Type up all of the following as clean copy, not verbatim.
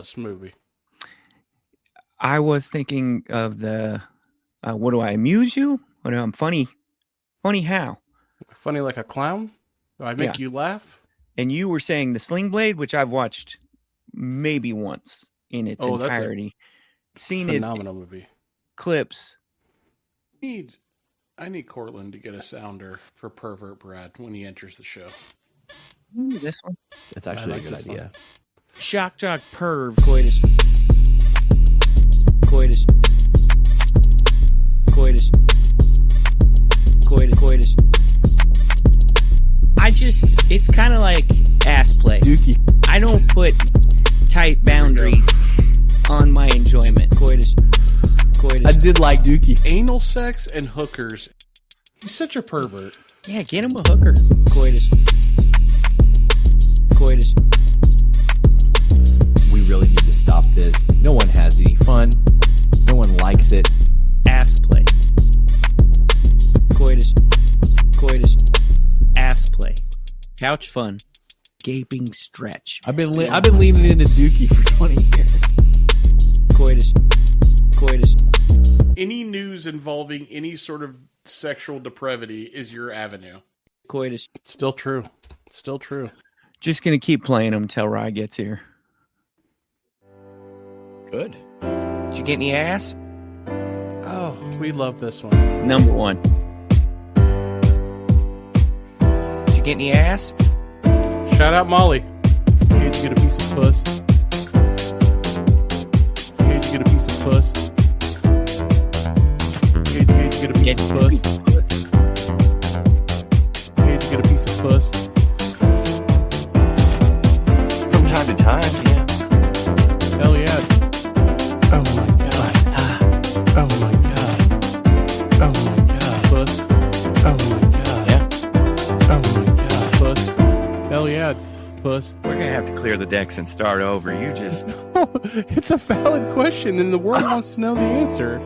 this movie. I was thinking of the, what do I amuse you? What I'm funny? Funny how? Funny like a clown? Do I make you laugh? And you were saying the Sling Blade, which I've watched maybe once in its entirety. Seen phenomenal movie. Clips. I need Cortland to get a sounder for Pervert Brad when he enters the show. This one? That's actually a good idea. One. Shock jock perv coitus. Coitus. Coitus. Coitus. Coitus. It's kind of like ass play. Dookie. I don't put tight boundaries on my enjoyment. Coitus. Coitus. I did like Dookie. Anal sex and hookers. He's such a pervert. Yeah, get him a hooker. Coitus. Coitus. We really need to stop this. No one has any fun. No one likes it. Ass play. Coitus. Coitus. Ass play. Couch fun. Gaping stretch. I've been leaning into Dookie for 20 years. Coitus. Coitus. Any news involving any sort of sexual depravity is your avenue. Coitus. Still true. Still true. Just gonna keep playing them until Rye gets here. Good. Did you get any ass? Oh, we love this one. Number one. Did you get any ass? Shout out Molly. Hate to get a piece of puss. Hate to get a piece of puss. Hate to get a piece of puss. Hate to get a piece of puss. From time to time, yeah. Hell yeah. Oh my god. Oh my god. Oh my god. Puss. Oh my god. Yeah. Oh my god. Puss. Hell yeah. Puss. We're going to have to clear the decks and start over. You just... It's a valid question and the world wants to know the answer.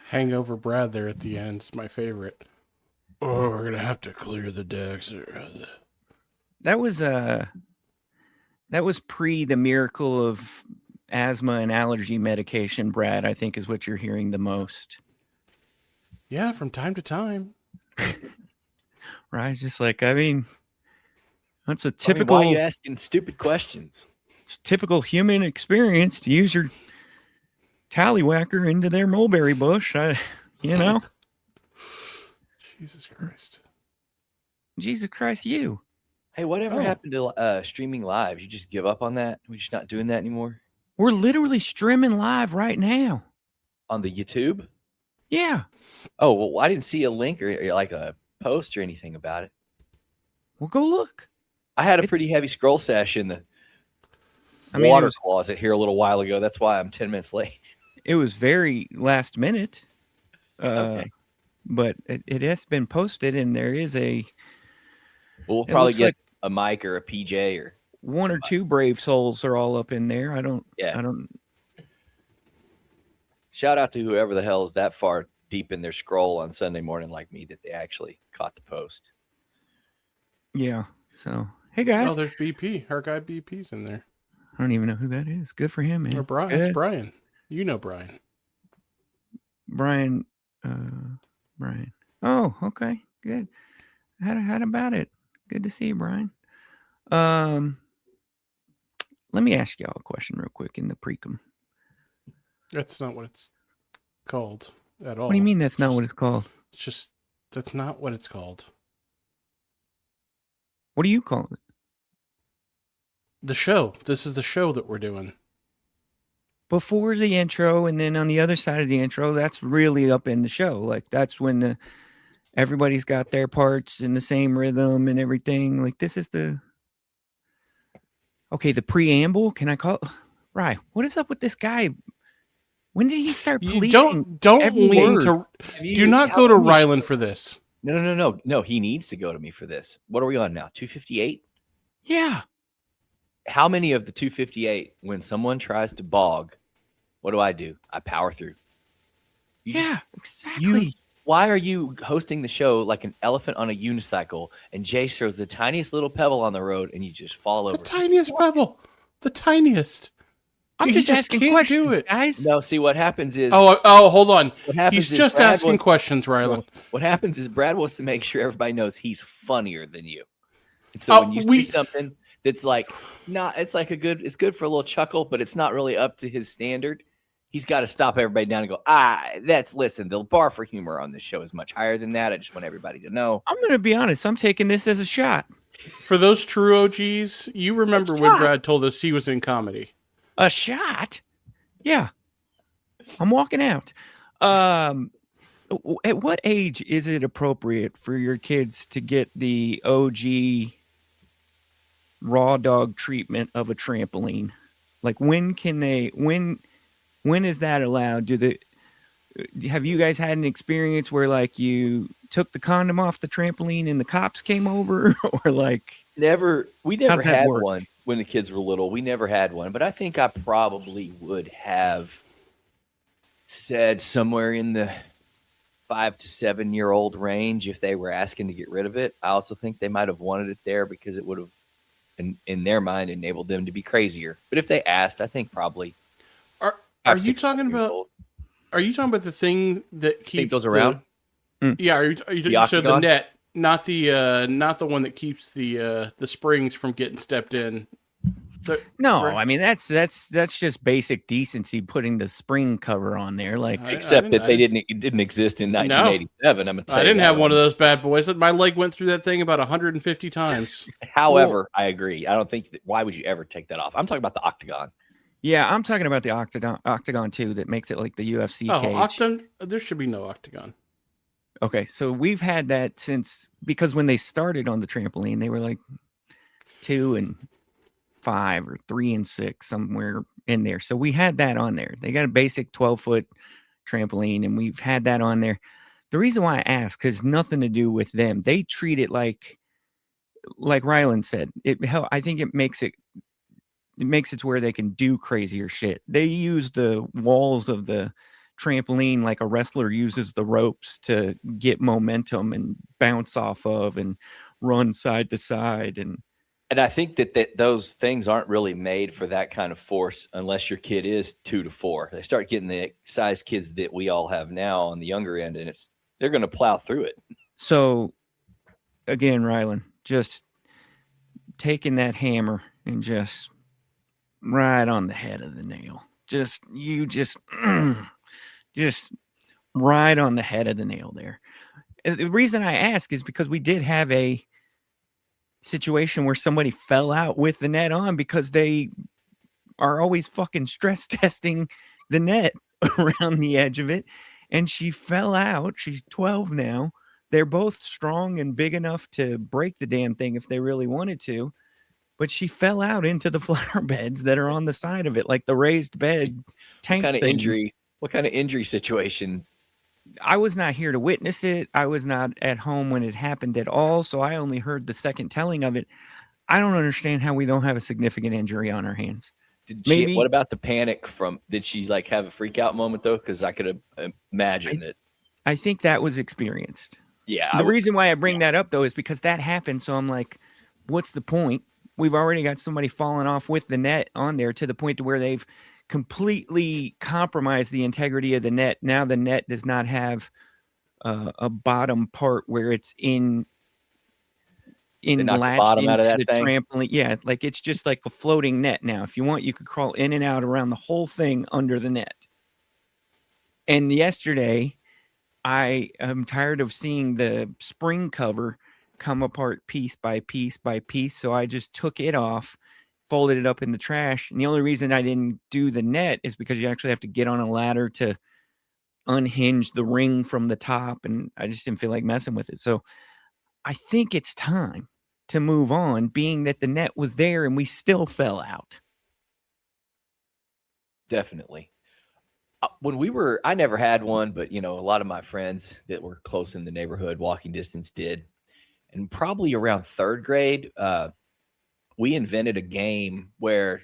Hangover Brad there at the end is my favorite. Oh, we're going to have to clear the decks. That was pre the miracle of asthma and allergy medication, Brad, I think is what you're hearing the most. Yeah, from time to time. Right? Just like, I mean, that's a typical... why are you asking stupid questions? It's typical human experience to use your tallywhacker into their mulberry bush. You know? Jesus Christ. Jesus Christ, you. Hey, whatever happened to streaming live? You just give up on that? We're just not doing that anymore? We're literally streaming live right now. On the YouTube? Yeah. Oh, well, I didn't see a link or like a post or anything about it. Well, go look. I had a pretty heavy scroll sesh in the water closet here a little while ago. That's why I'm 10 minutes late. It was very last minute. Okay. But it has been posted, and there is a... We'll probably get a mic or a PJ or... One or two brave souls are all up in there. I don't... Shout out to whoever the hell is that far deep in their scroll on Sunday morning like me that they actually caught the post. Yeah. So, hey, guys. Oh, there's BP. Our guy BP's in there. I don't even know who that is. Good for him, man. Or Brian. It's Brian. You know Brian. Brian. Brian. Oh, okay. Good. How about it? Good to see you, Brian. Let me ask y'all a question real quick in the precum. That's not what it's called at all. What do you mean that's not what it's called? It's just, that's not what it's called. What do you call it? The show. This is the show that we're doing. Before the intro, and then on the other side of the intro, that's really up in the show. Like, that's when everybody's got their parts in the same rhythm and everything. Like, this is the... Okay, the preamble. Can I call it? Right. What is up with this guy? When did he start policing? Don't lean to... Do not go to Ryland for this. No. He needs to go to me for this. What are we on now? 258? Yeah. How many of the 258, when someone tries to bog, what do? I power through. Exactly. Why are you hosting the show like an elephant on a unicycle and Jace throws the tiniest little pebble on the road and you just fall The over? tiniest pebble. The tiniest. I'm He just just asking can't do questions, it. guys. No, see what happens is Oh, hold on. what happens He's is just Brad asking wants- questions, Rylan. no, what happens is Brad wants to make sure everybody knows he's funnier than you. And so when you see something that's like it's it's good for a little chuckle, but it's not really up to his standard. He's got to stop everybody down and go, listen, the bar for humor on this show is much higher than that. I just want everybody to know. I'm going to be honest. I'm taking this as a shot. For those true OGs, you remember when Brad told us he was in comedy. A shot? Yeah. I'm walking out. At what age is it appropriate for your kids to get the OG raw dog treatment of a trampoline? Like when is that allowed? Have you guys had an experience where like you took the condom off the trampoline and the cops came over or like We never How's that had work? one when the kids were little. We never had one, but I think I probably would have said somewhere in the 5 to 7 year old range if they were asking to get rid of it. I also think they might have wanted it there because it would have, in their mind, enabled them to be crazier. But if they asked, I think probably. Are 5, you 6 talking years about? old. Are you talking about the thing that keeps goes around? Yeah, are you so the octagon? net, not the one that keeps the springs from getting stepped in. No, Right. I mean that's just basic decency putting the spring cover on there. Like Except that it didn't exist in 1987. I'm gonna tell I you didn't that have one right of those bad boys. My leg went through that thing about 150 times. However, I agree. I don't think why would you ever take that off? I'm talking about the octagon. yeah, I'm talking about the octagon too that makes it like the UFC cage. Octagon? There should be no octagon. Okay, so we've had that because when they started on the trampoline, they were like 2 and 5 or 3 and 6 somewhere in there. So we had that on there. They got a basic 12-foot trampoline, and we've had that on there. The reason why I ask has nothing to do with them. They treat it like Rylan said. I think it makes it to where they can do crazier shit. They use the walls of the trampoline like a wrestler uses the ropes to get momentum and bounce off of and run side to side. And I think that those things aren't really made for that kind of force unless your kid is 2 to 4. They start getting the size kids that we all have now on the younger end, and they're going to plow through it. so, again, Rylan, just taking that hammer and just right on the head of the nail. Just right on the head of the nail there. And the reason I ask is because we did have a situation where somebody fell out with the net on because they are always fucking stress testing the net around the edge of it. And she fell out. She's 12 now. They're both strong and big enough to break the damn thing if they really wanted to. But she fell out into the flower beds that are on the side of it, like the raised bed tank. What kind of things. injury? What kind of injury situation? I was not here to witness it. I was not at home when it happened at all, so I only heard the second telling of it. I don't understand how we don't have a significant injury on our hands. What about the panic did she like have a freak out moment though? Because I could imagine that. I think that was experienced. Yeah. The reason why I bring that up though is because that happened. So I'm like, what's the point? We've already got somebody falling off with the net on there to the point to where they've completely compromised the integrity of the net. Now the net does not have a bottom part where it's latched into the trampoline. Yeah, like it's just like a floating net now. If you want, you could crawl in and out around the whole thing under the net. And yesterday, I am tired of seeing the spring cover come apart piece by piece by piece. So I just took it off, folded it up in the trash. And the only reason I didn't do the net is because you actually have to get on a ladder to unhinge the ring from the top. And I just didn't feel like messing with it. So I think it's time to move on, being that the net was there and we still fell out. Definitely. I never had one, but a lot of my friends that were close in the neighborhood, walking distance, did. And probably around 3rd grade, we invented a game where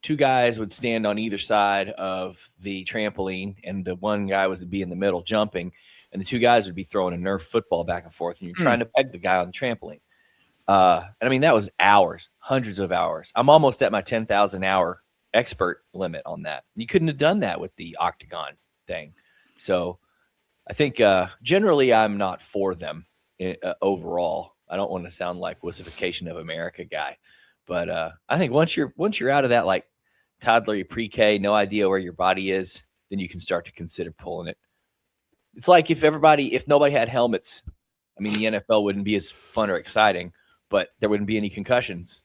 2 guys would stand on either side of the trampoline, and the one guy would be in the middle jumping. and the two guys would be throwing a Nerf football back and forth, and you're trying to peg the guy on the trampoline. And I mean, that was hours, hundreds of hours. I'm almost at my 10,000 hour expert limit on that. You couldn't have done that with the octagon thing. So I think generally I'm not for them overall. I don't want to sound like wussification of America guy, but I think once you're out of that like toddler pre-K, no idea where your body is, then you can start to consider pulling it. It's like if nobody had helmets, I mean, the NFL wouldn't be as fun or exciting, but there wouldn't be any concussions.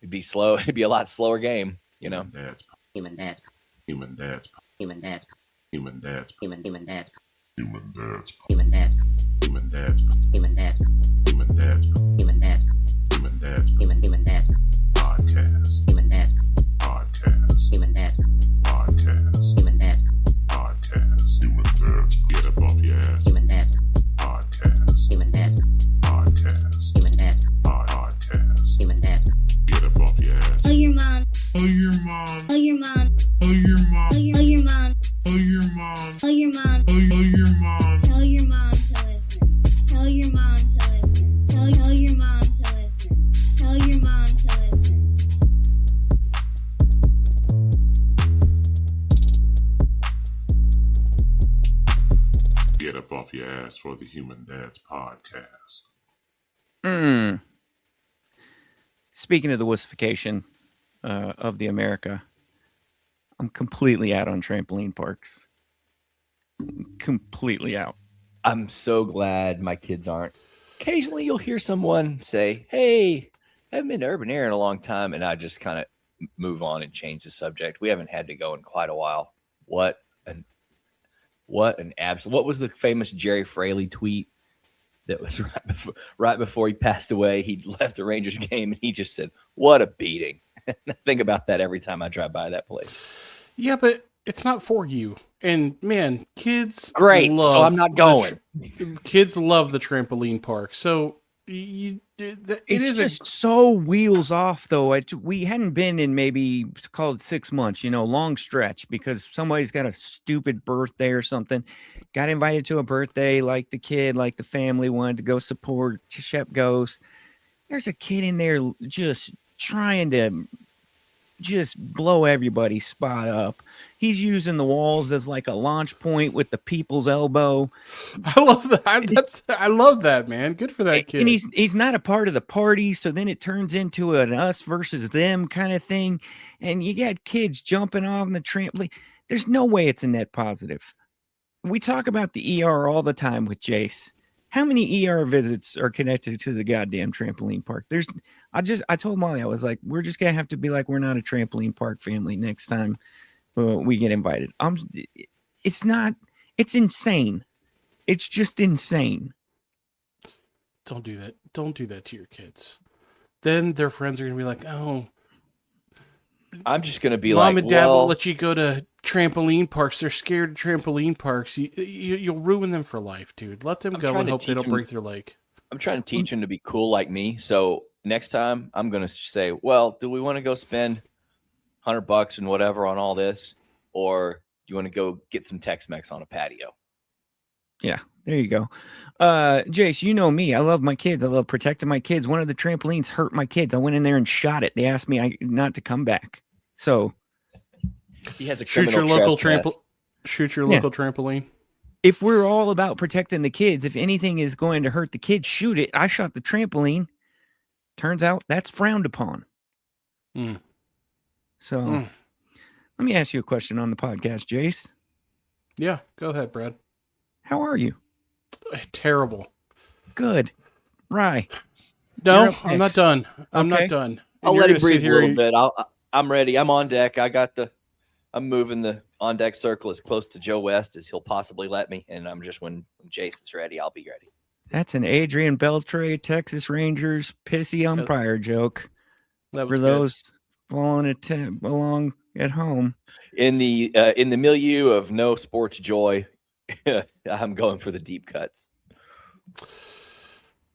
It'd be slow. It'd be a lot slower game, you know. Human dads. Human dads. Human dads. Human dads. Human dads. Human dads. Human dads. Human dads. Human dads. Human dads. Human dads. Human dads. Human dads. Podcast. Human dads. Podcast. Human dads. Podcast. Human dads. Podcast. Human dads. Get up off your ass. Human dads. Podcast. Human dads. Podcast. Human dads. Podcast. Human dads. Get up off your ass. Tell your mom. Oh, your mom. Tell your mom. Oh, your mom. Tell your mom. Oh, your mom. Tell your mom. Oh, your mom. Tell your mom to listen. Tell your mom to listen. Tell your mom to listen. Tell your mom to listen. Get up off your ass for the Human Dads Podcast. Speaking of the wussification of the America, I'm completely out on trampoline parks. Completely out. I'm so glad my kids aren't. Occasionally you'll hear someone say, hey, I haven't been to Urban Air in a long time, and I just kind of move on and change the subject. We haven't had to go in quite a while. What an absolute. What was the famous Jerry Fraley tweet that was right before he passed away? He left the Rangers game and he just said, what a beating. I think about that every time I drive by that place. Yeah, but it's not for you. And man, kids Great. love So I'm not going. Kids love the trampoline park. So It's just so wheels off, though. We hadn't been in maybe call it 6 months, long stretch, because somebody's got a stupid birthday or something. Got invited to a birthday, like the kid, like the family wanted to go support. Shep goes. There's a kid in there just trying to just blow everybody's spot up. He's using the walls as like a launch point with the people's elbow. I love that. I love that, man. Good for that kid. And he's not a part of the party, so then it turns into an us versus them kind of thing. And you got kids jumping off the trampoline. There's no way it's a net positive. We talk about the ER all the time with Jace. How many ER visits are connected to the goddamn trampoline park? I told Molly, I was like, we're just gonna have to be like, we're not a trampoline park family next time we get invited. It's insane. It's just insane. Don't do that. Don't do that to your kids. Then their friends are gonna be like, oh, I'm just going to be Mom like, and Dad well, won't let you go to trampoline parks. They're scared of trampoline parks. You'll ruin them for life, dude. Let them go and hope they don't break their leg. I'm trying to teach them to be cool like me. So next time I'm going to say, well, do we want to go spend $100 and whatever on all this? Or do you want to go get some Tex-Mex on a patio? Yeah, there you go. Jace, you know me. I love my kids. I love protecting my kids. One of the trampolines hurt my kids. I went in there and shot it. They asked me not to come back. So he has a shoot your local Yeah. trampoline. If we're all about protecting the kids, if anything is going to hurt the kids, shoot it. I shot the trampoline. Turns out that's frowned upon. So let me ask you a question on the podcast, Jace. Yeah, go ahead, Brad. How are you? Terrible. Good. Rye. No, You're up I'm not next. done. I'm Okay. not done. I'll And let you're him gonna sit breathe a here little and- bit. I'm ready. I'm on deck. I'm moving the on deck circle as close to Joe West as he'll possibly let me. And I'm just, when Jace is ready, I'll be ready. That's an Adrian Beltre, Texas Rangers pissy umpire joke That for was good. those following along at home. In the milieu of no sports joy, I'm going for the deep cuts.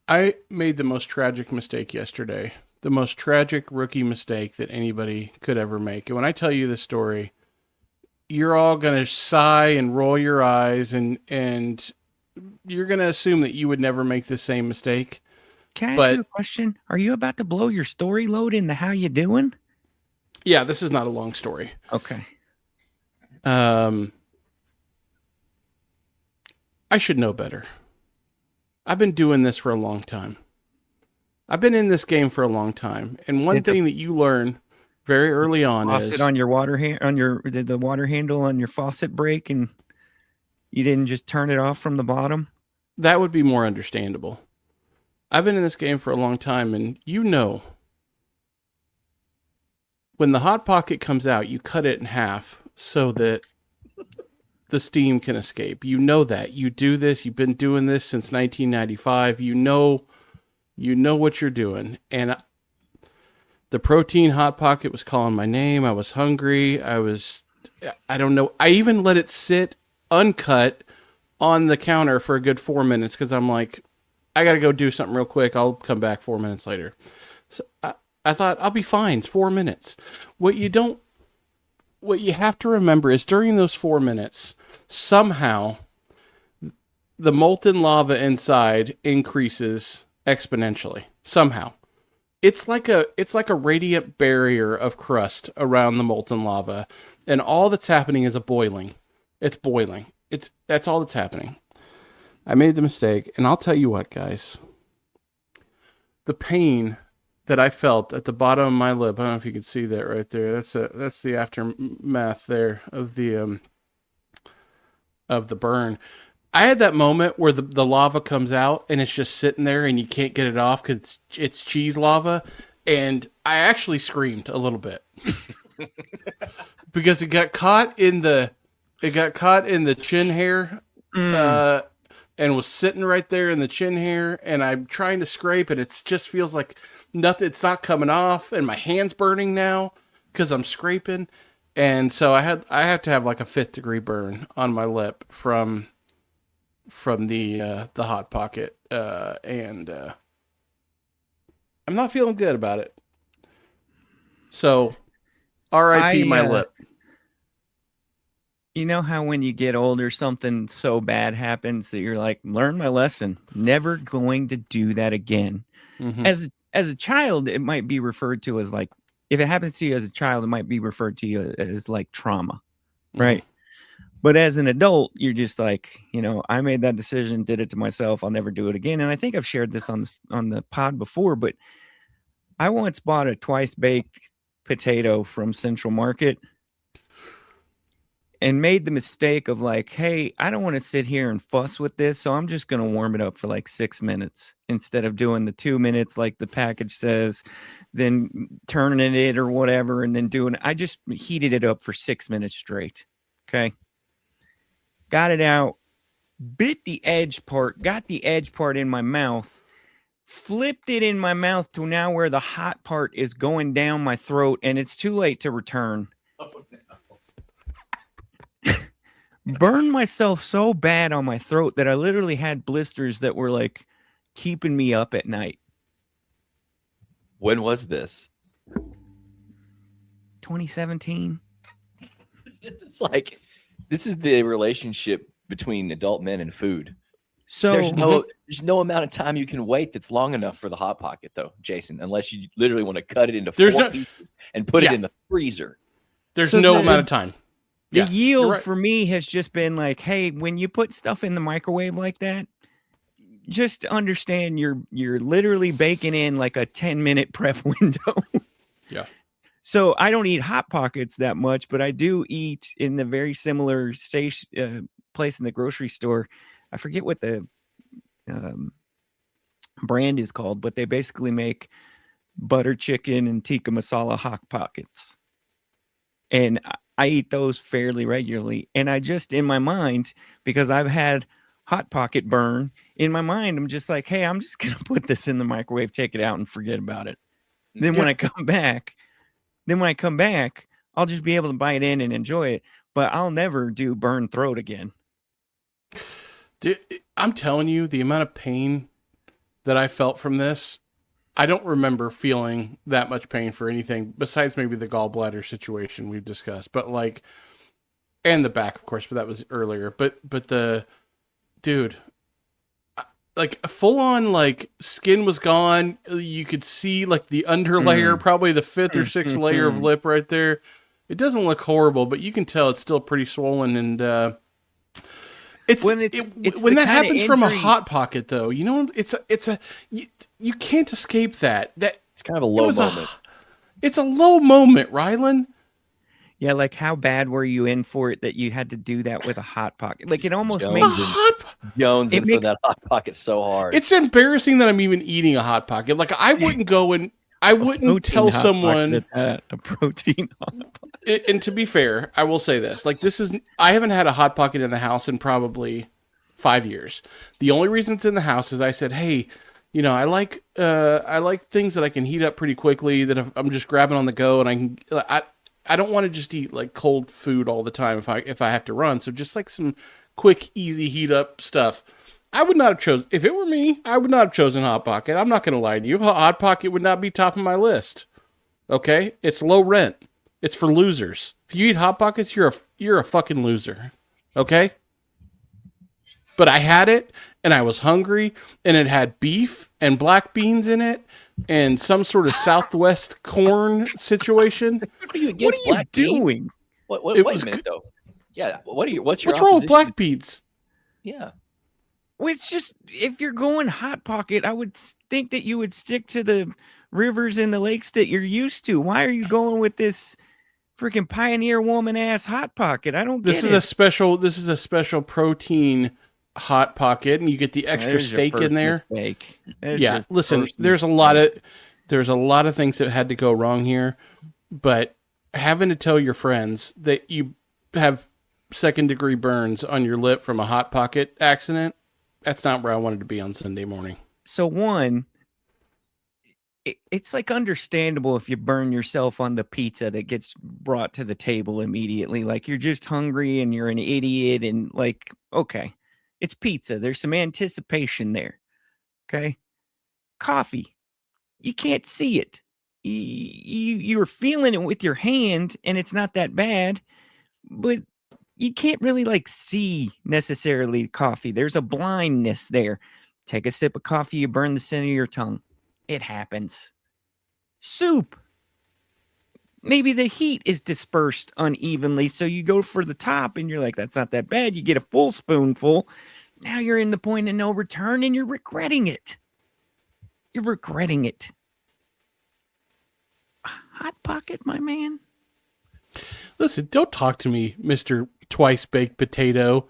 I made the most tragic mistake yesterday. The most tragic rookie mistake that anybody could ever make. And when I tell you this story, you're all going to sigh and roll your eyes and you're gonna assume that you would never make the same mistake. Can I But- ask you a question? Are you about to blow your story load into how you doing? Yeah, this is not a long story. Okay. I should know better. I've been doing this for a long time. I've been in this game for a long time, and one thing that you learn very early on Faucet is on your water did the water handle on your faucet break and you didn't just turn it off from the bottom? that would be more understandable. I've been in this game for a long time, and you know, when the Hot Pocket comes out, you cut it in half so that the steam can escape. You know that. You do this. You've been doing this since 1995. You know what you're doing. And the protein Hot Pocket was calling my name. I was hungry. I don't know. I even let it sit uncut on the counter for a good 4 minutes because I'm like, I got to go do something real quick. I'll come back 4 minutes later. So I thought I'll be fine. It's 4 minutes. What you have to remember is during those 4 minutes, somehow the molten lava inside increases exponentially. Somehow. It's like a radiant barrier of crust around the molten lava, and all that's happening is a boiling. It's boiling. That's all that's happening. I made the mistake, and I'll tell you what, guys. The pain that I felt at the bottom of my lip, I don't know if you can see that right there. That's the aftermath there of the burn. I had that moment where the lava comes out and it's just sitting there and you can't get it off because it's cheese lava, and I actually screamed a little bit because it got caught in the chin hair. And was sitting right there in the chin hair, and I'm trying to scrape, and it just feels like nothing. It's not coming off, and my hand's burning now because I'm scraping, and so I have to have like a 5th degree burn on my lip from the Hot Pocket, and I'm not feeling good about it. So, R.I.P. my lip. You know how when you get older, something so bad happens that you're like, learn my lesson. Never going to do that again. Mm-hmm. As a child, it might be referred to as like, if it happens to you as a child, it might be referred to you as like trauma, right? But as an adult, you're just like, I made that decision, did it to myself. I'll never do it again. And I think I've shared this on the pod before, but I once bought a twice baked potato from Central Market and made the mistake of like, hey, I don't want to sit here and fuss with this, so I'm just going to warm it up for like 6 minutes instead of doing the 2 minutes like the package says, then turning it or whatever, and then I just heated it up for 6 minutes straight. Okay. Got it out, got the edge part in my mouth, flipped it in my mouth to now where the hot part is going down my throat, and it's too late to return. Oh, no. Burned myself so bad on my throat that I literally had blisters that were like keeping me up at night. When was this? 2017. It's like, this is the relationship between adult men and food. So there's no amount of time you can wait that's long enough for the Hot Pocket, though, Jason, unless you literally want to cut it into 4 pieces and put it in the freezer. There's no amount of time. The yield for me has just been like, hey, when you put stuff in the microwave like that, just understand you're literally baking in like a 10-minute prep window. Yeah. So I don't eat Hot Pockets that much, but I do eat in the very similar place in the grocery store. I forget what the brand is called, but they basically make butter chicken and tikka masala Hot Pockets. And I eat those fairly regularly. And I just, in my mind, because I've had Hot Pocket burn, in my mind, I'm just like, hey, I'm just going to put this in the microwave, take it out, and forget about it. Then when I come back, I'll just be able to bite in and enjoy it. But I'll never do burn throat again. Dude, I'm telling you, the amount of pain that I felt from this, I don't remember feeling that much pain for anything besides maybe the gallbladder situation we've discussed, but and the back, of course, but that was earlier. But dude, like full on like skin was gone. You could see like the underlayer, probably the 5th or 6th layer of lip right there. It doesn't look horrible, but you can tell it's still pretty swollen. And it's when that happens from a hot pocket, though. You know, you can't escape that. It's kind of a low moment. It's a low moment, Rylan. Yeah, like how bad were you in for it that you had to do that with a hot pocket? Like it almost Jones makes Jonesing for that hot pocket so hard. It's embarrassing that I'm even eating a hot pocket. Like I wouldn't go and I wouldn't tell someone a protein hot pocket. And to be fair, I will say this: like I haven't had a hot pocket in the house in probably 5 years. The only reason it's in the house is I said, hey. You know, I like things that I can heat up pretty quickly. That I'm just grabbing on the go, and I don't want to just eat like cold food all the time if I have to run. So just like some quick, easy heat up stuff. I would not have chosen if it were me. I would not have chosen Hot Pocket. I'm not going to lie to you. Hot Pocket would not be top of my list. Okay, it's low rent. It's for losers. If you eat Hot Pockets, you're a fucking loser. Okay. But I had it, and I was hungry, and it had beef and black beans in it, and some sort of Southwest corn situation. What are you against black doing? Beans? Wait a minute, though. Yeah, what's your what's wrong with black beans? Yeah. Well, it's just if you're going Hot Pocket, I would think that you would stick to the rivers and the lakes that you're used to. Why are you going with this freaking Pioneer Woman ass Hot Pocket? I don't get it. This is a special protein Hot Pocket, and you get the extra steak in there. Yeah, listen, there's a lot of things that had to go wrong here, but having to tell your friends that you have 2nd-degree burns on your lip from a Hot Pocket accident, that's not where I wanted to be on Sunday morning. So one, it's like understandable if you burn yourself on the pizza that gets brought to the table immediately. Like you're just hungry and you're an idiot and like, okay, it's pizza. There's some anticipation there. Okay. Coffee. You can't see it. You're feeling it with your hand and it's not that bad, but you can't really like see necessarily coffee. There's a blindness there. Take a sip of coffee, you burn the center of your tongue. It happens. Soup. Maybe the heat is dispersed unevenly, so you go for the top and you're like, that's not that bad. You get a full spoonful. Now you're in the point of no return and you're regretting it. You're regretting it. Hot Pocket, my man. Listen, don't talk to me, Mr. Twice Baked Potato.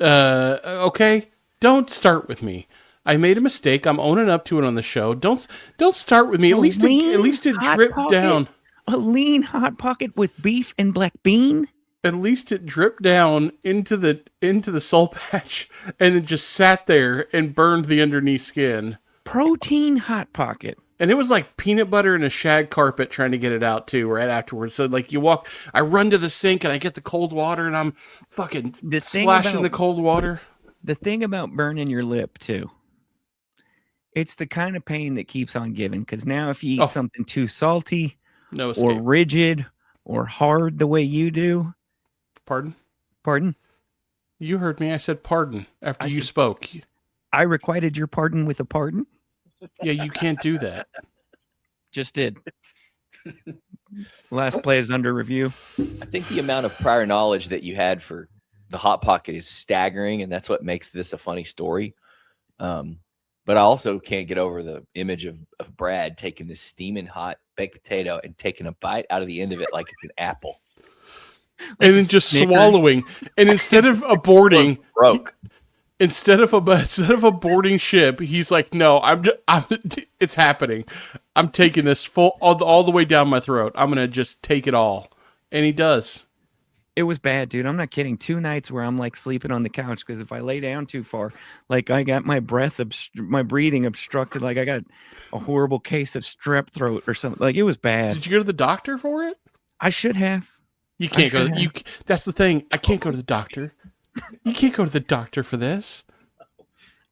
Okay? Don't start with me. I made a mistake. I'm owning up to it on the show. Don't start with me. At least it dripped down. A lean Hot Pocket with beef and black bean? At least it dripped down into the soul patch and then just sat there and burned the underneath skin. Protein Hot Pocket. And it was like peanut butter and a shag carpet trying to get it out too right afterwards. So like I run to the sink and I get the cold water and I'm fucking splashing the cold water. The thing about burning your lip too, it's the kind of pain that keeps on giving. Because now if you eat something too salty or rigid or hard the way you do. Pardon? You heard me. I said pardon after you spoke. I requited your pardon with a pardon? Yeah, you can't do that. Just did. Last play is under review. I think the amount of prior knowledge that you had for the Hot Pocket is staggering, and that's what makes this a funny story. But I also can't get over the image of Brad taking this steaming hot baked potato and taking a bite out of the end of it like it's an apple. And then just swallowing. And instead of aborting, Instead of a boarding ship, he's like, "No, it's happening. I'm taking this all the way down my throat. I'm gonna just take it all," and he does. It was bad, dude. I'm not kidding. 2 nights where I'm like sleeping on the couch because if I lay down too far, like I got my breathing obstructed. Like I got a horrible case of strep throat or something. Like it was bad. Did you go to the doctor for it? I should have. You can't go. That's the thing. I can't go to the doctor. You can't go to the doctor for this.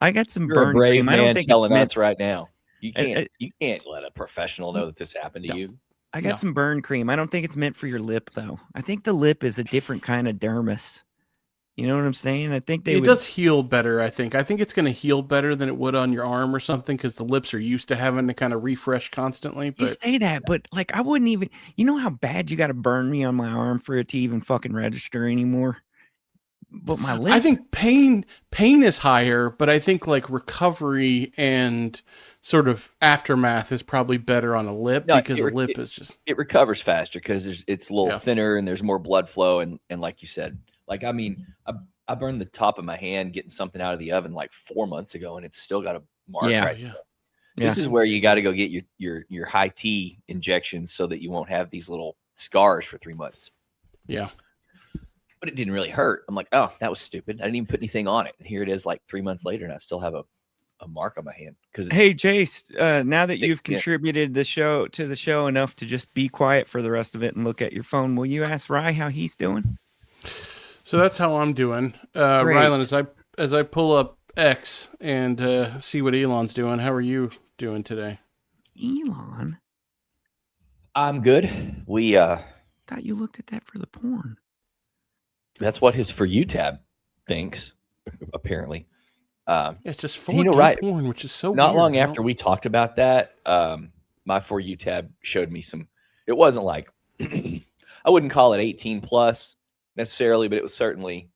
I got some You're burn a brave cream. I man don't think telling us right now. You can't let a professional know that this happened to you. I got some burn cream. I don't think it's meant for your lip though. I think the lip is a different kind of dermis. You know what I'm saying? I think they It would. does heal better, I think. I think it's going to heal better than it would on your arm or something because the lips are used to having to kind of refresh constantly. You But say that, but like I wouldn't even. You know how bad you got to burn me on my arm for it to even fucking register anymore. But my lip. I think pain is higher, but I think like recovery and sort of aftermath is probably better on a lip No, because a lip is just it recovers faster because it's a little Yeah. thinner and there's more blood flow and like you said, like I mean, I burned the top of my hand getting something out of the oven like 4 months ago and it's still got a mark Yeah. right yeah. This is where you got to go get your high T injections so that you won't have these little scars for 3 months. Yeah. But it didn't really hurt. I'm like, oh, that was stupid. I didn't even put anything on it. And here it is, like 3 months later, and I still have a mark on my hand. Because Hey Jace, now that thick you've skin. contributed the show enough to just be quiet for the rest of it and look at your phone, will you ask Rye how he's doing? So that's how I'm doing. Great. Rylan, as I pull up X and see what Elon's doing, how are you doing today? Elon, I'm good. We thought you looked at that for the porn. that's what his For You tab thinks, apparently. Yeah, it's just full You of know, gay right. porn, which is so Not weird. long you know? after we talked about that, my For You tab showed me some. It wasn't like I wouldn't call it 18 plus necessarily, but it was certainly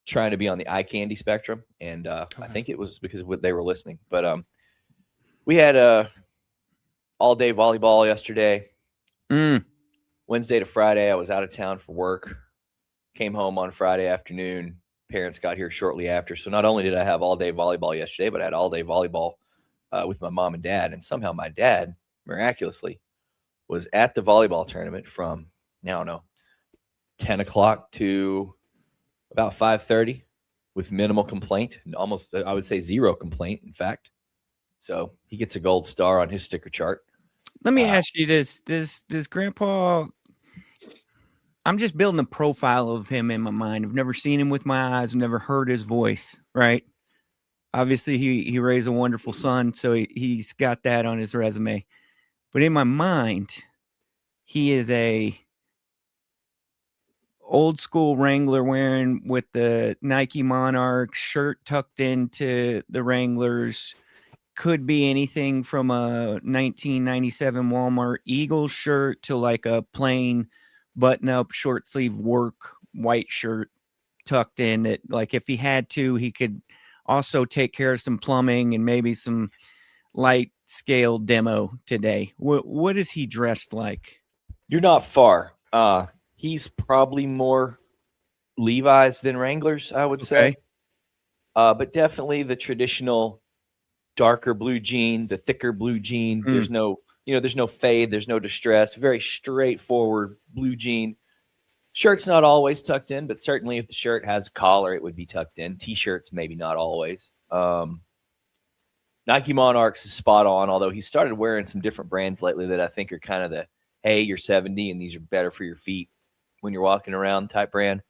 trying to be on the eye candy spectrum. And I think it was because they were listening. But we had all day volleyball yesterday. Wednesday to Friday, I was out of town for work. Came home on Friday afternoon. Parents got here shortly after. So not only did I have all day volleyball yesterday, but I had all day volleyball with my mom and dad. And somehow my dad, miraculously, was at the volleyball tournament from, I don't know, 10 o'clock to about 5:30 with minimal complaint. And almost, I would say, zero complaint, in fact. So he gets a gold star on his sticker chart. Let me ask you this. Does Grandpa, I'm just building a profile of him in my mind. I've never seen him with my eyes. I've never heard his voice, right? Obviously, he raised a wonderful son, so he's got that on his resume. But in my mind, he is a old school Wrangler wearing with the Nike Monarch shirt tucked into the Wranglers. Could be anything from a 1997 Walmart Eagles shirt to like a plain button-up short sleeve work white shirt tucked in that, like, if he had to, he could also take care of some plumbing and maybe some light scale demo today. What is he dressed like? You're not far. He's probably more Levi's than Wranglers, I would say. But definitely the traditional darker blue jean, the thicker blue jean. There's no fade, there's no distress. Very straightforward blue jean. Shirt's not always tucked in, but certainly if the shirt has a collar, it would be tucked in. T-shirts, maybe not always. Nike Monarchs is spot on, although he started wearing some different brands lately that I think are kind of the, hey, you're 70 and these are better for your feet when you're walking around type brand.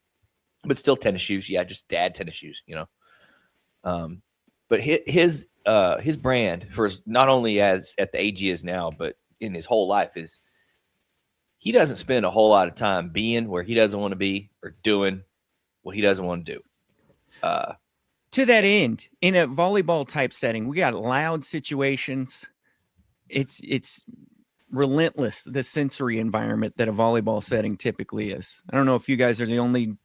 But still tennis shoes. Yeah, just dad tennis shoes, you know. But his brand, for not only as at the age he is now, but in his whole life, is he doesn't spend a whole lot of time being where he doesn't want to be or doing what he doesn't want to do. To that end, in a volleyball type setting, we got loud situations. It's relentless, the sensory environment that a volleyball setting typically is. I don't know if you guys are the only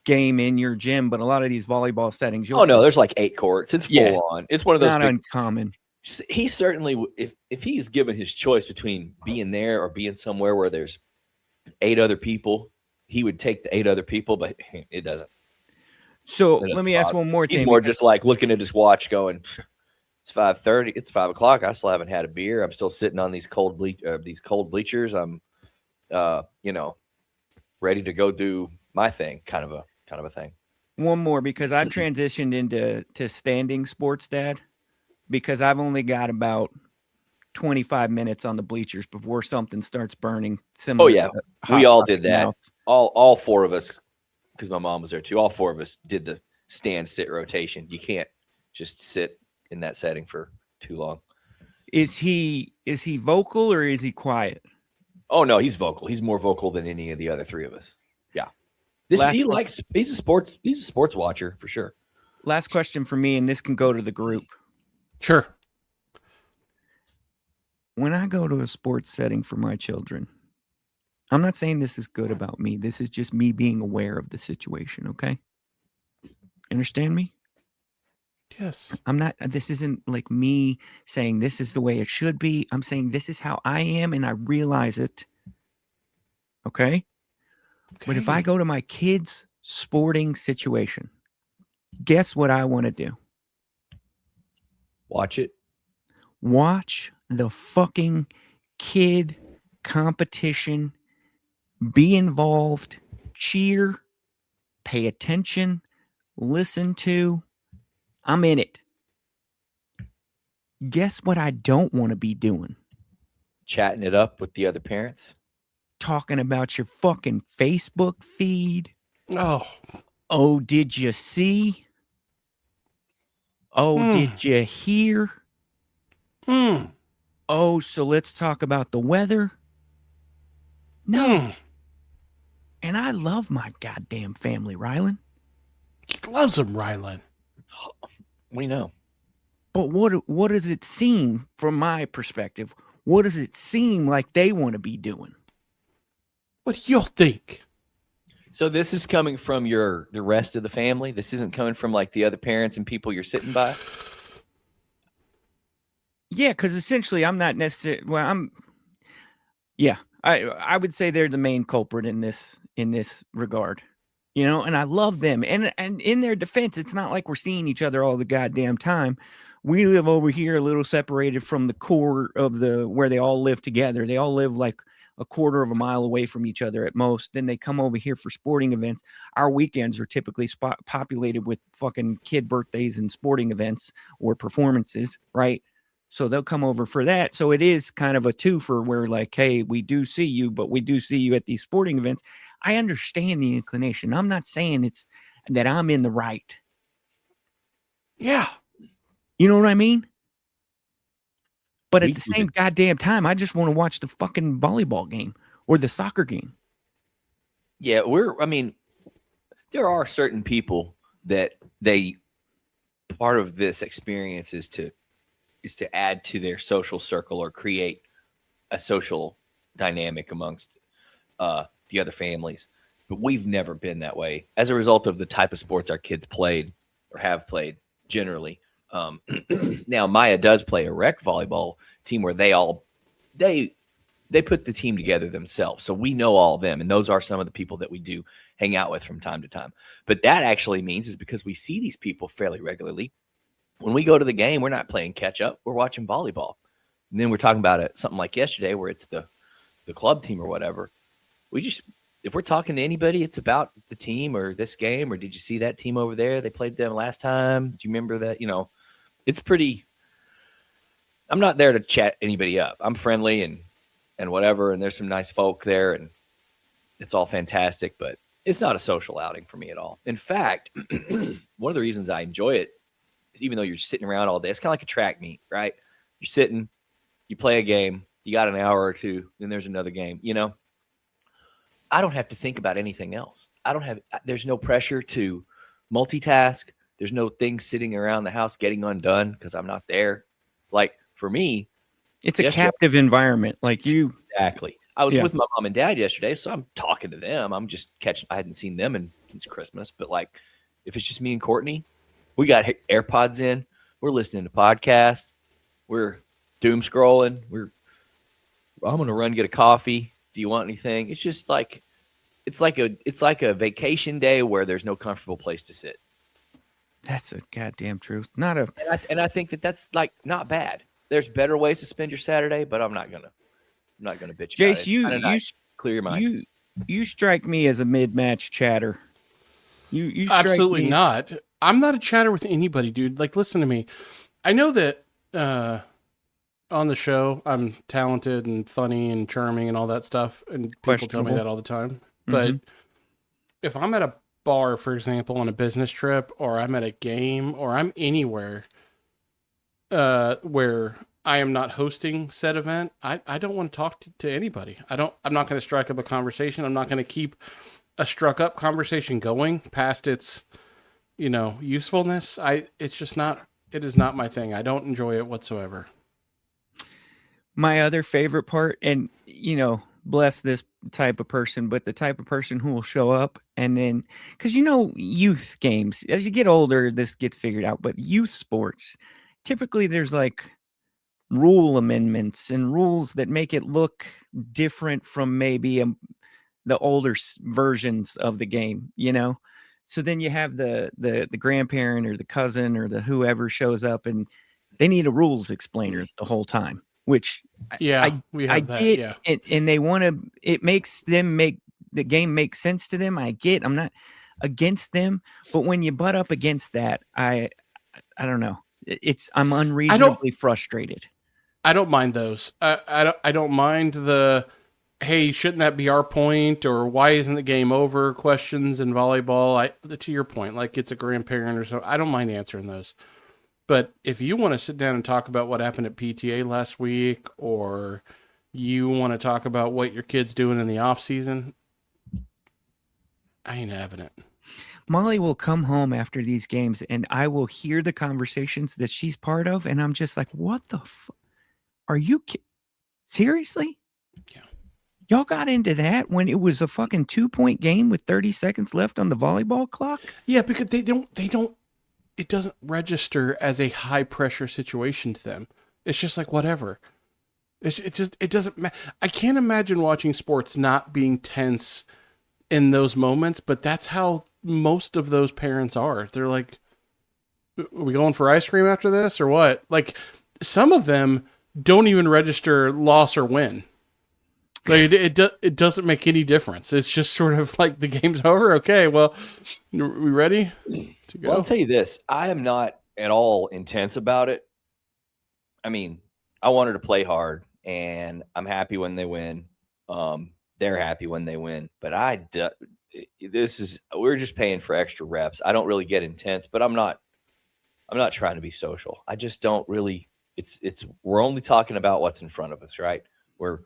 game in your gym, but a lot of these volleyball settings, there's like 8 courts. It's full on. It's one of those not uncommon. He certainly, if he's given his choice between being there or being somewhere where there's 8 other people, he would take the 8 other people, but it doesn't. So let me ask one more thing. He's more just like looking at his watch going, it's 5:30, it's 5 o'clock. I still haven't had a beer. I'm still sitting on these cold bleachers. I'm, ready to go do my thing, kind of a thing. One more, because I've transitioned into standing sports dad, because I've only got about 25 minutes on the bleachers before something starts burning. Oh yeah, we all did that. All 4 of us, because my mom was there too. All 4 of us did the stand sit rotation. You can't just sit in that setting for too long. Is he vocal or is he quiet? Oh no, he's vocal. He's more vocal than any of the other 3 of us. Yeah. He's a sports watcher for sure. Last question for me, and this can go to the group. Sure. When I go to a sports setting for my children, I'm not saying this is good about me. This is just me being aware of the situation, okay? Understand me? Yes. This isn't like me saying this is the way it should be. I'm saying this is how I am and I realize it. Okay? But if I go to my kids' sporting situation, guess what I want to do? Watch it. Watch the fucking kid competition, be involved, cheer, pay attention, listen to. I'm in it. Guess what I don't want to be doing? Chatting it up with the other parents. Talking about your fucking Facebook feed. Oh, Did you see? Did you hear? So let's talk about the weather. No. And I love my goddamn family, Rylan. He loves him, Rylan. We know. But what does it seem, from my perspective, what does it seem like they want to be doing? What do you think? So this is coming from the rest of the family? This isn't coming from like the other parents and people you're sitting by? Yeah, because essentially I'm not necessarily, I would say they're the main culprit in this regard, and I love them. And in their defense, it's not like we're seeing each other all the goddamn time. We live over here a little separated from the core of where they all live together. They all live like a quarter of a mile away from each other at most. Then they come over here for sporting events. Our weekends are typically populated with fucking kid birthdays and sporting events or performances, right? So they'll come over for that. So it is kind of a twofer where like, hey, we do see you, but we do see you at these sporting events. I understand the inclination. I'm not saying it's that I'm in the right. Yeah. You know what I mean? But at the same goddamn time, I just want to watch the fucking volleyball game or the soccer game. Yeah, there are certain people that part of this experience is to add to their social circle or create a social dynamic amongst the other families. But we've never been that way as a result of the type of sports our kids played or have played generally. Now Maya does play a rec volleyball team where they put the team together themselves. So we know all of them. And those are some of the people that we do hang out with from time to time. But that actually means is because we see these people fairly regularly. When we go to the game, we're not playing catch up. We're watching volleyball. And then we're talking about it, something like yesterday where it's the club team or whatever. If we're talking to anybody, it's about the team or this game, or did you see that team over there? They played them last time. Do you remember that? It's pretty, I'm not there to chat anybody up. I'm friendly and whatever. And there's some nice folk there and it's all fantastic, but it's not a social outing for me at all. In fact, one of the reasons I enjoy it, even though you're sitting around all day, it's kind of like a track meet, right? You're sitting, you play a game, you got an hour or two, then there's another game, I don't have to think about anything else. There's no pressure to multitask. There's no things sitting around the house getting undone because I'm not there. Like for me, it's a captive environment. Like you. Exactly. I was with my mom and dad yesterday, so I'm talking to them. I'm just I hadn't seen them since Christmas, but like if it's just me and Courtney, we got AirPods in. We're listening to podcasts. We're doom scrolling. I'm going to run get a coffee. Do you want anything? It's just like it's like a vacation day where there's no comfortable place to sit. That's a goddamn truth. And I think that's like not bad. There's better ways to spend your Saturday, but I'm not gonna bitch Jace, about it. Clear your mind. You strike me as a mid-match chatter. You strike absolutely me not. I'm not a chatter with anybody, dude. Like, listen to me. I know that on the show I'm talented and funny and charming and all that stuff, and people tell me that all the time. But if I'm at a bar, for example, on a business trip, or I'm at a game, or I'm anywhere where I am not hosting said event, I don't want to talk to anybody. I'm not going to strike up a conversation. I'm not going to keep a struck up conversation going past its, usefulness. It's just not. It is not my thing. I don't enjoy it whatsoever. My other favorite part, and bless this type of person, but the type of person who will show up and then, because youth games, as you get older, this gets figured out, but youth sports, typically there's like rule amendments and rules that make it look different from maybe the older versions of the game, So then you have the grandparent or the cousin or the whoever shows up and they need a rules explainer the whole time, which we have that. get, Yeah. and they want to. It makes them make the game make sense to them. I get. I'm not against them, but when you butt up against that, I don't know. I'm unreasonably frustrated. I don't mind those. I don't mind the, hey, shouldn't that be our point, or why isn't the game over questions in volleyball. To your point, like it's a grandparent or so. I don't mind answering those. But if you want to sit down and talk about what happened at PTA last week, or you want to talk about what your kid's doing in the off season, I ain't having it. Molly will come home after these games and I will hear the conversations that she's part of. And I'm just like, what the are you seriously? Yeah. Y'all got into that when it was a fucking 2-point game with 30 seconds left on the volleyball clock? Yeah, because they don't, it doesn't register as a high pressure situation to them. It's just like, whatever. It doesn't I can't imagine watching sports not being tense in those moments, but that's how most of those parents are. They're like, are we going for ice cream after this or what? Like, some of them don't even register loss or win. Like it doesn't make any difference. It's just sort of like the game's over. Okay, well, are we ready to go? Well, I'll tell you this. I am not at all intense about it. I mean, I wanted to play hard, and I'm happy when they win. They're happy when they win. But we're just paying for extra reps. I don't really get intense, but I'm not trying to be social. I just don't really. We're only talking about what's in front of us, right? We're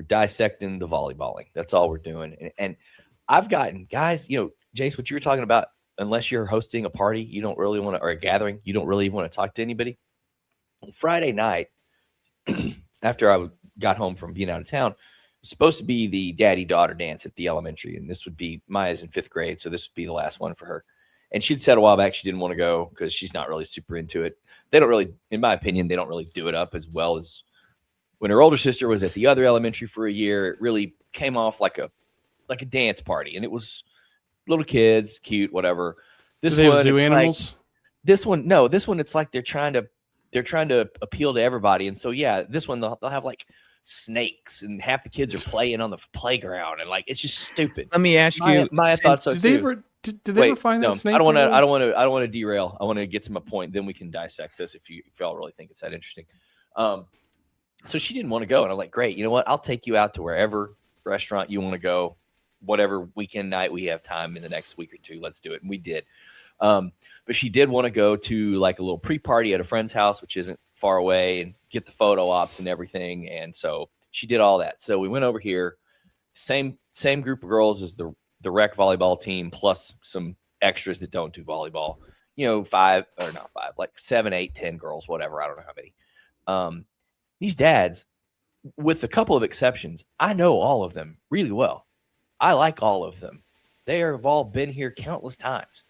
dissecting the volleyballing. That's all we're doing. And I've gotten guys, Jace, what you were talking about, unless you're hosting a party, you don't really want to, or a gathering, you don't really want to talk to anybody. On Friday night, after I got home from being out of town, it was supposed to be the daddy-daughter dance at the elementary. And this would be, Maya's in 5th grade, so this would be the last one for her. And she'd said a while back she didn't want to go because she's not really super into it. They don't really, in my opinion, they don't really do it up as well as when her older sister was at the other elementary for a year. It really came off like a dance party, and it was little kids, cute, whatever. This Do they one, have zoo it's animals? Like, this one, it's like they're trying to appeal to everybody, and so yeah, this one they'll have like snakes, and half the kids are playing on the playground, and like it's just stupid. Let me ask you, Maya thought so Did too. they ever find that snake? I don't want to derail. I want to get to my point. Then we can dissect this if y'all really think it's that interesting. So she didn't want to go, and I'm like, great. You know what? I'll take you out to wherever restaurant you want to go, whatever weekend night we have time in the next week or two. Let's do it, and we did. But she did want to go to like a little pre-party at a friend's house, which isn't far away, and get the photo ops and everything. And so she did all that. So we went over here, same group of girls as the rec volleyball team, plus some extras that don't do volleyball. 7, 8, 10 girls, whatever. I don't know how many. These dads, with a couple of exceptions, I know all of them really well. I like all of them. They have all been here countless times.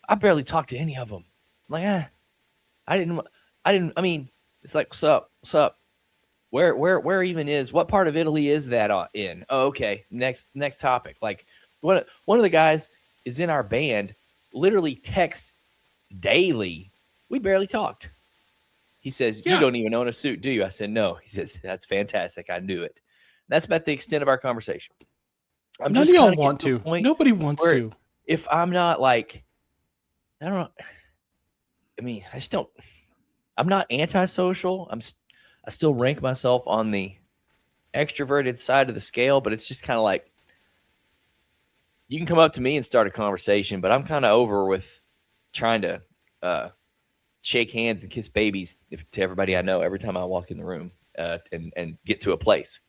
I barely talked to any of them. I'm like, I mean, it's like, what's up? Where even is, what part of Italy is that in? Oh, okay. Next topic. Like one of the guys is in our band, literally texts daily. We barely talked. He says, You don't even own a suit, do you? I said, no. He says, that's fantastic. I knew it. That's about the extent of our conversation. None of y'all want to. Nobody wants to. If I'm not like, I don't know. I mean, I'm not antisocial. I still rank myself on the extroverted side of the scale, but it's just kind of like, you can come up to me and start a conversation, but I'm kind of over with trying to shake hands and kiss babies to everybody I know every time I walk in the room and get to a place,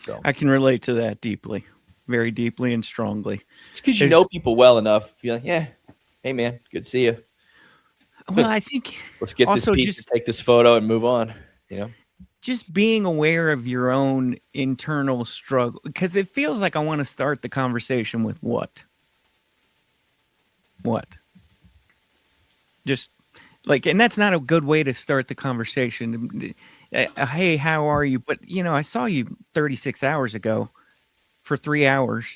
So I can relate to that deeply. very deeply and strongly. It's because you There's- know people well enough. You're like, yeah, hey man, good to see you. Well, I think Let's get this also pizza, take this photo, and move on. You know, just being aware of your own internal struggle, because it feels like I want to start the conversation with what just like, and that's not a good way to start the conversation. Hey, how are you? But I saw you 36 hours ago for 3 hours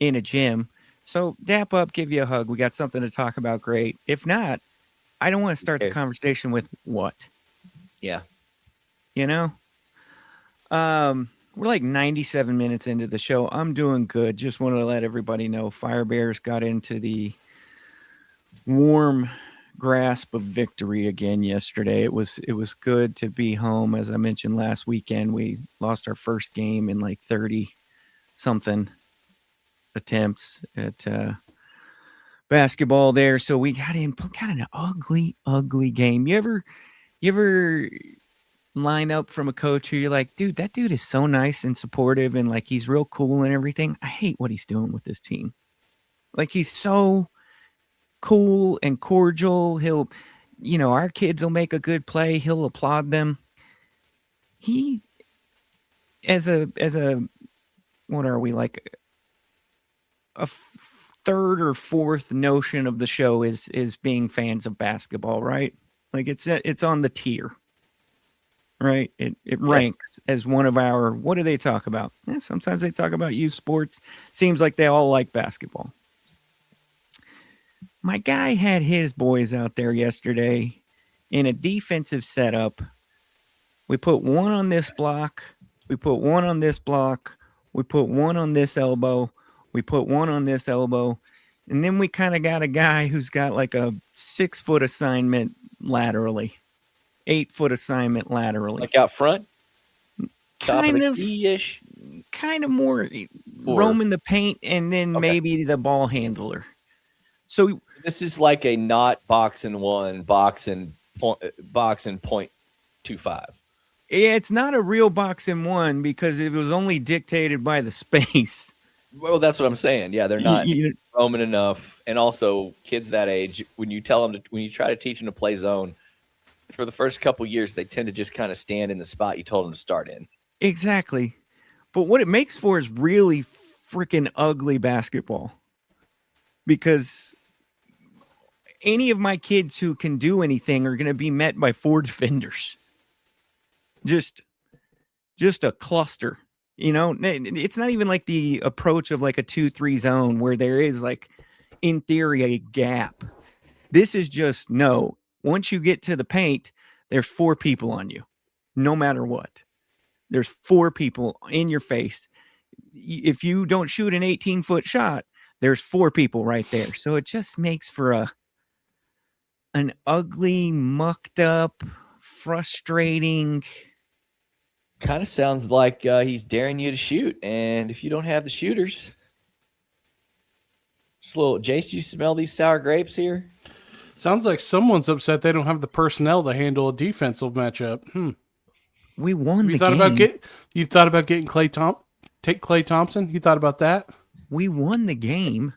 in a gym, so dap up, give you a hug, we got something to talk about, great. If not, I don't want to start the conversation with what. Yeah. We're like 97 minutes into the show. I'm doing good. Just wanted to let everybody know Fire Bears got into the warm grasp of victory again yesterday. It was good to be home. As I mentioned last weekend, we lost our first game in like 30 something attempts at basketball there. So we got in kind of an ugly game. You ever line up from a coach who you're like, dude, that dude is so nice and supportive and like he's real cool and everything. I hate what he's doing with this team. Like, he's so cool and cordial. He'll, our kids will make a good play, he'll applaud them. He, as a what are we, like a third or fourth notion of the show is being fans of basketball, right? Like, it's on the tier. Right. It ranks as one of our, what do they talk about? Sometimes they talk about youth sports. Seems like they all like basketball. My guy had his boys out there yesterday in a defensive setup. We put one on this block. We put one on this block. We put one on this elbow. We put one on this elbow. And then we kind of got a guy who's got like a 6-foot assignment laterally. 8-foot assignment laterally. like out front, Kind of ish. Kind of more roaming the paint, and then maybe the ball handler. So this is like a not box and one, box and point 0.25. It's not a real box and one because it was only dictated by the space. Well, that's what I'm saying. Yeah, they're not roaming enough, and also kids that age, when you try to teach them to play zone. For the first couple years, they tend to just kind of stand in the spot you told them to start in. Exactly. But what it makes for is really freaking ugly basketball. Because any of my kids who can do anything are going to be met by 4 defenders. Just a cluster. It's not even like the approach of like a 2-3 zone where there is like, in theory, a gap. This is just no. Once you get to the paint, there's 4 people on you, no matter what. There's 4 people in your face. If you don't shoot an 18-foot shot, there's 4 people right there. So it just makes for an ugly, mucked up, frustrating. Kind of sounds like he's daring you to shoot, and if you don't have the shooters, just a little. Jace, do you smell these sour grapes here? Sounds like someone's upset they don't have the personnel to handle a defensive matchup. We won You thought about getting Klay Thompson? You thought about that? We won the game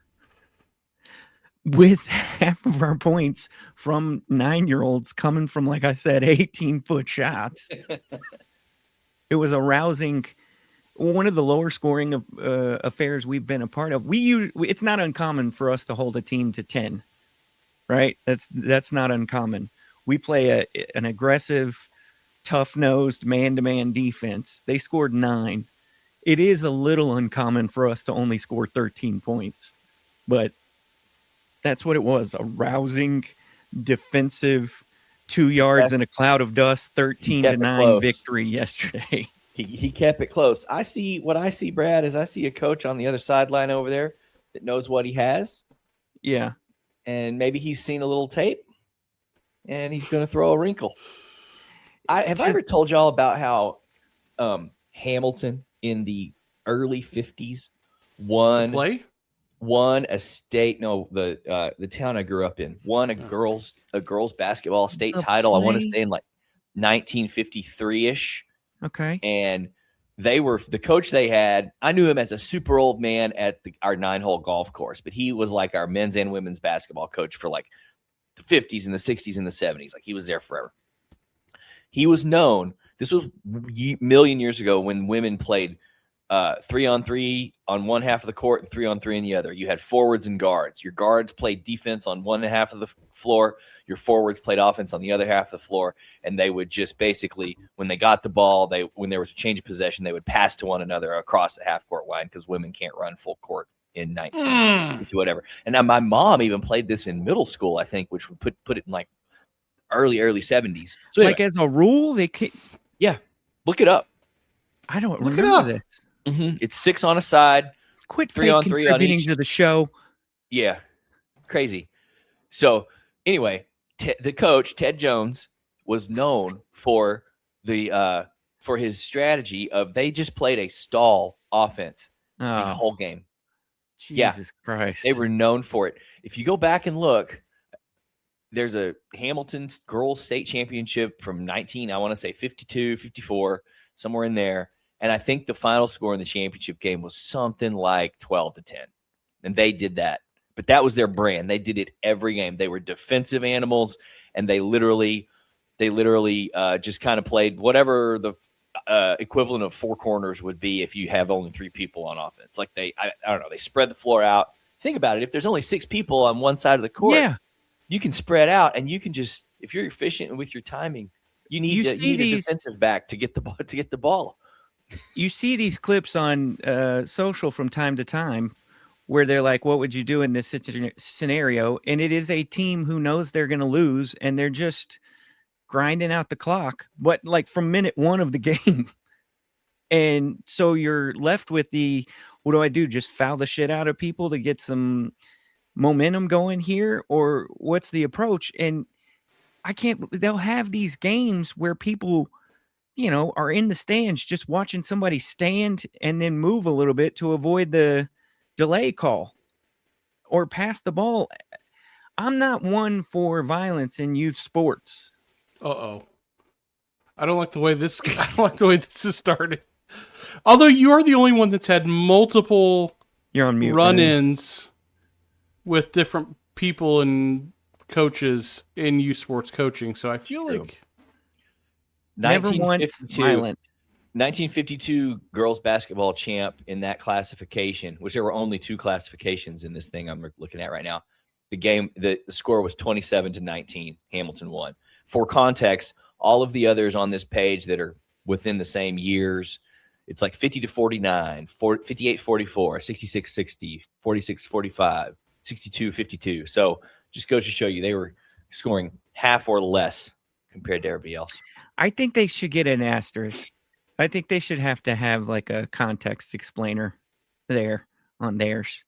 with half of our points from 9-year-olds coming from, like I said, 18-foot shots. It was a rousing, one of the lower scoring affairs we've been a part of. It's not uncommon for us to hold a team to 10. Right? That's not uncommon. We play an aggressive, tough-nosed, man-to-man defense. They scored 9. It is a little uncommon for us to only score 13 points. But that's what it was. A rousing, defensive, 2 yards in a cloud of dust, 13-9 victory yesterday. He kept it close. What I see, Brad, is I see a coach on the other sideline over there that knows what he has. Yeah. And maybe he's seen a little tape, and he's going to throw a wrinkle. Have I ever told y'all about how Hamilton in the early 50s won a state? No, the town I grew up in won a girls basketball state title. I want to say in like 1953-ish. Okay. And the coach they had. I knew him as a super old man at our 9-hole golf course, but he was like our men's and women's basketball coach for like the 50s and the 60s and the 70s. Like he was there forever. He was known. This was a million years ago when women played 3-on-3 on one half of the court and 3-on-3 in the other. You had forwards and guards. Your guards played defense on one half of the floor. Your forwards played offense on the other half of the floor. And they would just basically, when they got the ball, when there was a change of possession, they would pass to one another across the half court line because women can't run full court in 19 whatever. And now my mom even played this in middle school, I think, which would put it in like early 70s. So anyway, Like as a rule, they can't. yeah, look it up. I don't Look it remember up. this. It's 6 on a side. Quit 3 on 3 on contributing each. to the show. Yeah, crazy. So anyway, the coach Ted Jones was known for for his strategy of they just played a stall offense the Oh, whole game. Jesus Christ! They were known for it. If you go back and look, there's a Hamilton girls state championship from 52, 54, somewhere in there. And I think the final score in the championship game was something like 12-10. And they did that. But that was their brand. They did it every game. They were defensive animals, and they literally just kind of played whatever the equivalent of 4 corners would be if you have only 3 people on offense. Like I don't know, they spread the floor out. Think about it. If there's only 6 people on one side of the court, you can spread out, and you can just, if you're efficient with your timing, you need a defensive back to get the ball. You see these clips on social from time to time where they're like, what would you do in this scenario? And it is a team who knows they're going to lose, and they're just grinding out the clock, but like from minute 1 of the game. And so you're left with what do I do? Just foul the shit out of people to get some momentum going here? Or what's the approach? And they'll have these games where people, are in the stands just watching somebody stand and then move a little bit to avoid the delay call or pass the ball. I'm not one for violence in youth sports. I don't like the way this is started. Although you are the only one that's had multiple You're on mute, run-ins with different people and coaches in youth sports coaching, so I feel like never once violent. 1952 girls basketball champ in that classification, which there were only 2 classifications in this thing I'm looking at right now. The score was 27-19. Hamilton won. For context, all of the others on this page that are within the same years, it's like 50-49, 58-44, 66-60, 46-45, 62-52. So just goes to show you they were scoring half or less compared to everybody else. I think they should get an asterisk. I think they should have to have like a context explainer there on theirs.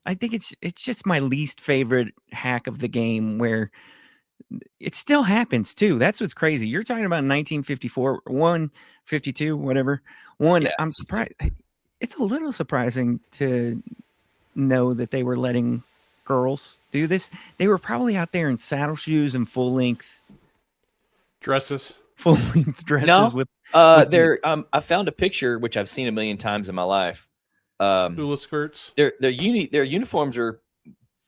I think it's just my least favorite hack of the game where it still happens too. That's what's crazy. You're talking about 1954, 52, whatever. Yeah. I'm surprised. It's a little surprising to know that they were letting girls do this. They were probably out there in saddle shoes and full length dresses. No, with I found a picture which I've seen a million times in my life. Hula skirts. Their uniforms are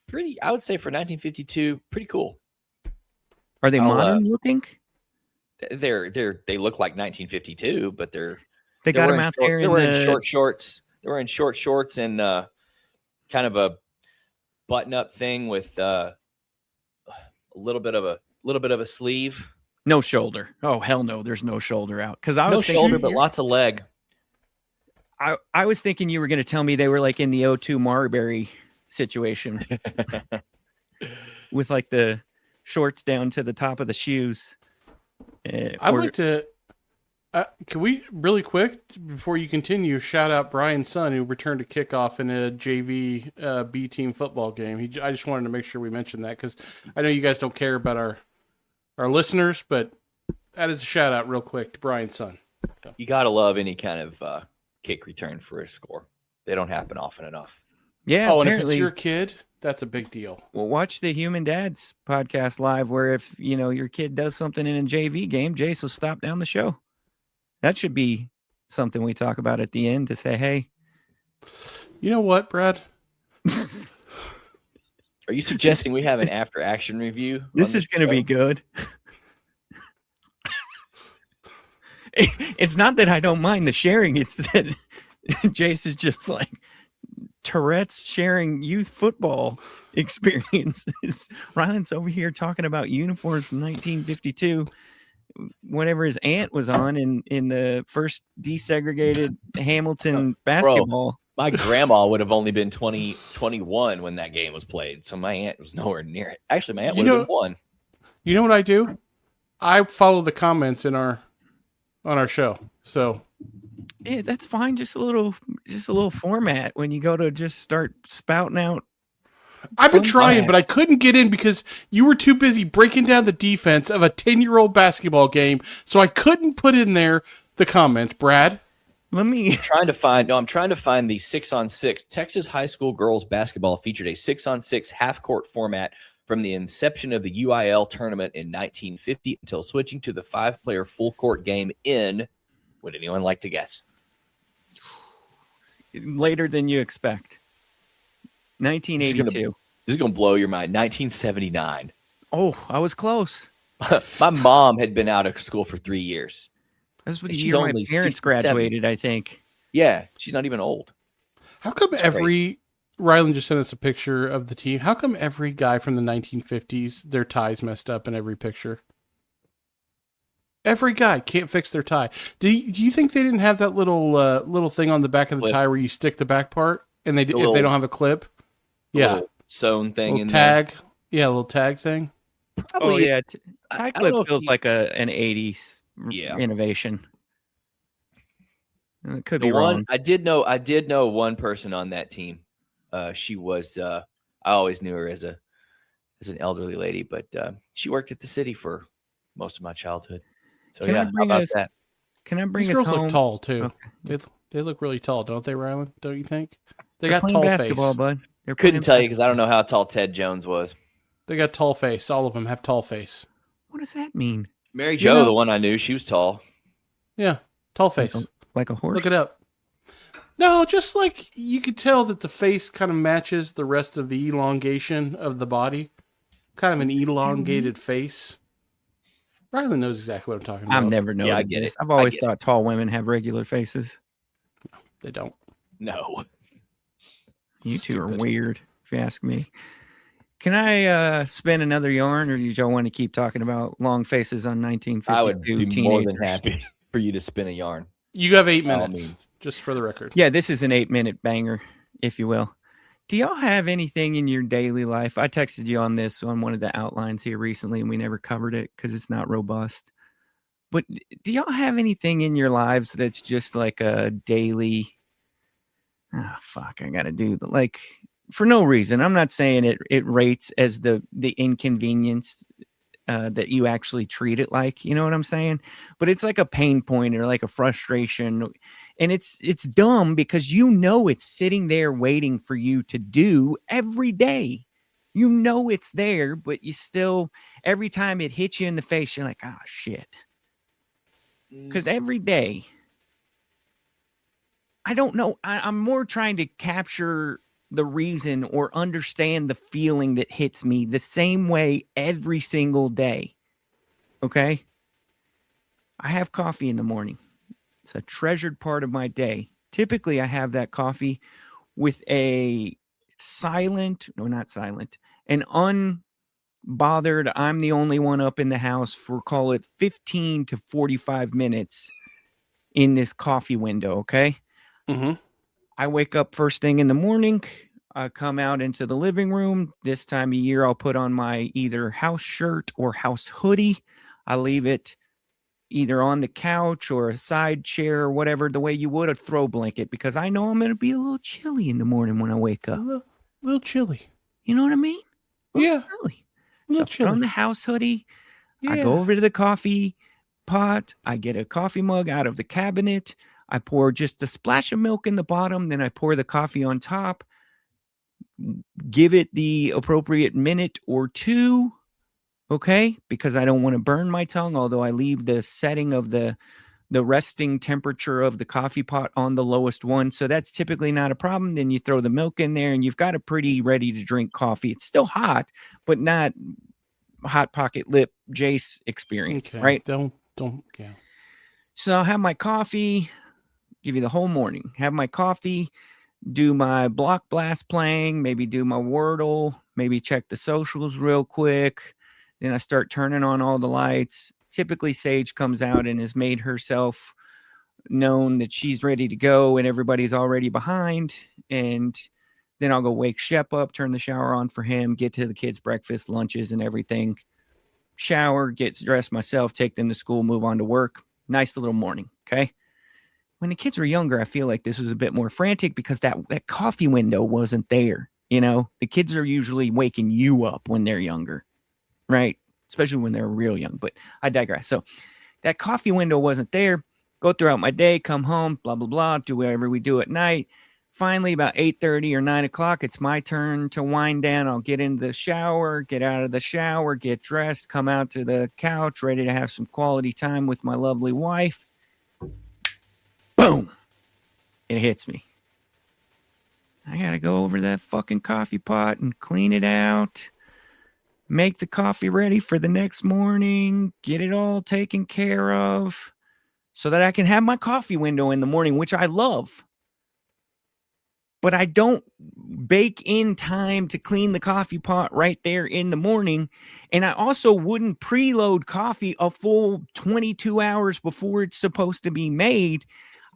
pretty. I would say for 1952, pretty cool. Are they modern looking? They look like 1952, but they got them out there. They were in short shorts. They were in short shorts and kind of a button-up thing with a little bit of a sleeve. No shoulder. Oh hell no! There's no shoulder out. Because I was no shoulder, but lots of leg. I was thinking you were going to tell me they were like in the O2 Marbury situation with like the shorts down to the top of the shoes. I'd like to. Can we really quick before you continue shout out Brian's son who returned a kickoff in a JV B team football game. I just wanted to make sure we mentioned that because I know you guys don't care about our listeners, but that is a shout out real quick to Brian's son. So. You gotta love any kind of kick return for a score. They don't happen often enough. Yeah. Oh, and if it's your kid, that's a big deal. Well, watch the Human Dads podcast live where if, your kid does something in a JV game, Jace will stop down the show. That should be something we talk about at the end to say, hey, You know what, Brad? Are you suggesting we have an after action review? this is going to be good. It's not that I don't mind the sharing. It's that Jace is just like Tourette's sharing youth football experiences. Ryland's over here talking about uniforms from 1952, whenever his aunt was on in the first desegregated Hamilton basketball. My grandma would have only been 21 when that game was played, so my aunt was nowhere near it. Actually, my aunt would have been 1. You know what I do? I follow the comments on our show. So Yeah, that's fine. Just a little format when you go to just start spouting out. I've been fun trying, facts. but I couldn't get in because you were too busy breaking down the defense of a 10-year-old basketball game. So I couldn't put in there the comments, Brad. Let me. I'm trying to find the 6-on-6. Texas high school girls basketball featured a 6-on-6 half-court format from the inception of the UIL tournament in 1950 until switching to the 5-player full-court game in, would anyone like to guess? Later than you expect. 1982. This is going to blow your mind. 1979. Oh, I was close. My mom had been out of school for 3 years. That's what the She's year my only parents 67. graduated, I think. Yeah, she's not even old. How come Ryland just sent us a picture of the team. How come every guy from the 1950s, their tie's messed up in every picture? Every guy can't fix their tie. Do you think they didn't have that little thing on the back of the Clip. tie where you stick the back part and if little- they don't have a clip? Yeah. Little sewn thing Little in tag. Yeah, a little tag thing. there. Oh, Probably- yeah. I Tie don't know clip if feels you- like an 80s innovation. It could be wrong. I did know one person on that team. She was I always knew her as an elderly lady, but she worked at the city for most of my childhood. So Can I yeah, how bring about us- that? Can I bring These us girls home? look tall too. Okay. They look really tall, don't they, Ryland? Don't you think? They They're got playing tall basketball, face. bud. They're Couldn't playing tell you because basketball. I don't know how tall Ted Jones was. They got tall face. All of them have tall face. What does that mean? Mary You Jo, know- the one I knew, she was tall. Yeah, tall face. Like a horse? Look it up. No, just like you could tell that the face kind of matches the rest of the elongation of the body. Kind of an elongated face. Ryland knows exactly what I'm talking about. I've never known. Yeah, I get this. it. I've I always get it. thought tall women have regular faces. They don't. No. You two are Stupid. weird, if you ask me. Can I spin another yarn, or do y'all want to keep talking about long faces on 1952 I would be teenagers? more than happy for you to spin a yarn. You have 8 By all minutes, means. just for the record. Yeah, this is an 8-minute banger, if you will. Do y'all have anything in your daily life? I texted you on this on one of the outlines here recently, and we never covered it because it's not robust. But do y'all have anything in your lives that's just like a daily? Oh, fuck! I gotta do like for no reason. I'm not saying it rates as the inconvenience that you actually treat it like. You know what I'm saying? But it's like a pain point or like a frustration. And it's dumb because you know it's sitting there waiting for you to do every day. You know it's there, but you still, every time it hits you in the face, you're like, oh, shit. Because every day, I don't know. I'm more trying to capture the reason or understand the feeling that hits me the same way every single day. Okay? I have coffee in the morning. It's a treasured part of my day. Typically, I have that coffee with an unbothered, I'm the only one up in the house for, call it 15 to 45 minutes in this coffee window, okay? Mm-hmm. I wake up first thing in the morning. I come out into the living room. This time of year, I'll put on my either house shirt or house hoodie. I leave it either on the couch or a side chair or whatever, the way you would a throw blanket, because I know I'm going to be a little chilly in the morning when I wake up. A little chilly. You know what I mean? Yeah. Chilly. A So little I put on chilly. the house hoodie. I Yeah. go over to the coffee pot. I get a coffee mug out of the cabinet. I pour just a splash of milk in the bottom. Then I pour the coffee on top. Give it the appropriate minute or two. Okay, because I don't want to burn my tongue, although I leave the setting of the the resting temperature of the coffee pot on the lowest one. So that's typically not a problem. Then you throw the milk in there and you've got a pretty ready to drink coffee. It's still hot, but not Hot Pocket lip Jace experience, Okay. right? Don't. Yeah. So I'll have my coffee, give you the whole morning, have my coffee, do my block blast playing, maybe do my Wordle, maybe check the socials real quick. Then I start turning on all the lights. Typically Sage comes out and has made herself known that she's ready to go and everybody's already behind. And then I'll go wake Shep up, turn the shower on for him, get to the kids' breakfast, lunches, and everything. Shower, get dressed myself, take them to school, move on to work. Nice little morning, okay? When the kids were younger, I feel like this was a bit more frantic because that coffee window wasn't there. You know, the kids are usually waking you up when they're younger, right? Especially when they're real young, but I digress. So that coffee window wasn't there. Go throughout my day, come home, blah, blah, blah, do whatever we do at night. Finally, about 8:30 or 9 o'clock, it's my turn to wind down. I'll get into the shower, get out of the shower, get dressed, come out to the couch, ready to have some quality time with my lovely wife. Boom! It hits me. I got to go over that fucking coffee pot and clean it out, make the coffee ready for the next morning, get it all taken care of so that I can have my coffee window in the morning, which I love. But I don't bake in time to clean the coffee pot right there in the morning. And I also wouldn't preload coffee a full 22 hours before it's supposed to be made.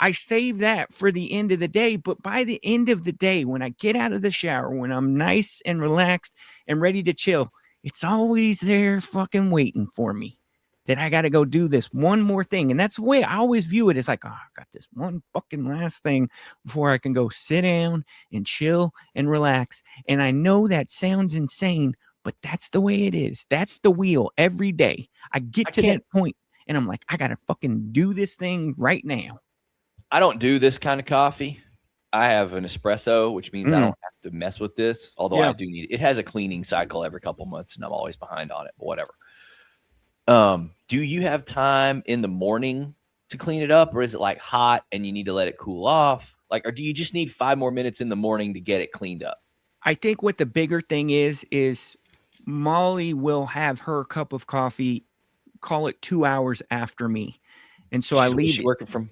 I save that for the end of the day. But by the end of the day, when I get out of the shower, when I'm nice and relaxed and ready to chill, it's always there fucking waiting for me. That I got to go do this one more thing. And that's the way I always view it. It's like, oh, I got this one fucking last thing before I can go sit down and chill and relax. And I know that sounds insane, but that's the way it is. That's the wheel every day. I get to that point and I'm like, I got to fucking do this thing right now. I don't do this kind of coffee. I have an espresso, which means I don't have to mess with this. Although I do need it. It has a cleaning cycle every couple months and I'm always behind on it, but whatever. Do you have time in the morning to clean it up, or is it like hot and you need to let it cool off? Like, or do you just need 5 more minutes in the morning to get it cleaned up? I think what the bigger thing is Molly will have her cup of coffee, call it 2 hours after me. And so I leave. She's working from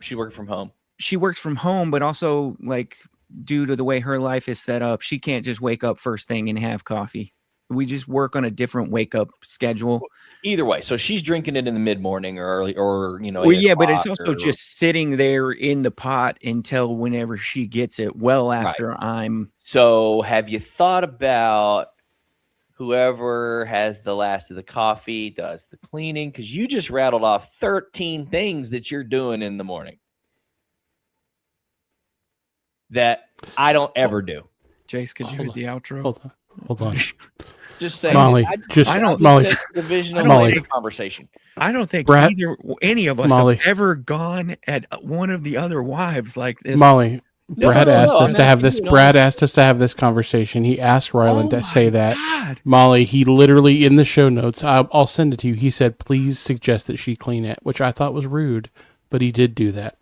home. She works from home, but also like due to the way her life is set up, she can't just wake up first thing and have coffee. We just work on a different wake up schedule. Either way, so she's drinking it in the mid morning or early, or Well, yeah, but it's also just sitting there in the pot until whenever she gets it. Well, after I'm. So, have you thought about whoever has the last of the coffee does the cleaning? Because you just rattled off 13 things that you're doing in the morning that I don't ever do. Jace, could you hit the outro? Hold on. Just saying, Molly, Molly, conversation. I don't think any of us have ever gone at one of the other wives like this. Molly, Brad asked us to have this. Brad asked us to have this conversation. He asked Ryland to say that. God. Molly, he literally in the show notes. I'll send it to you. He said, "Please suggest that she clean it," which I thought was rude, but he did do that.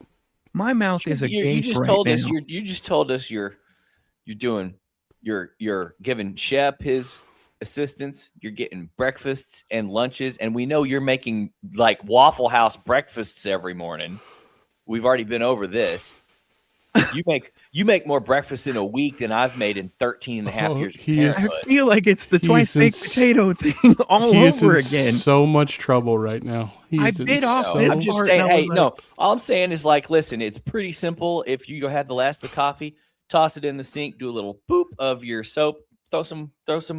My mouth is a gape. You just told us you're doing. You're giving Shep his assistance. You're getting breakfasts and lunches, and we know you're making like Waffle House breakfasts every morning. We've already been over this. You make more breakfasts in a week than I've made in 13 and a half years. I feel like it's the twice baked potato thing all over again. So much trouble right now. I bit off this I'm just part. saying, all I'm saying is like, listen, it's pretty simple. If you have the last of the coffee, toss it in the sink, do a little boop of your soap, throw some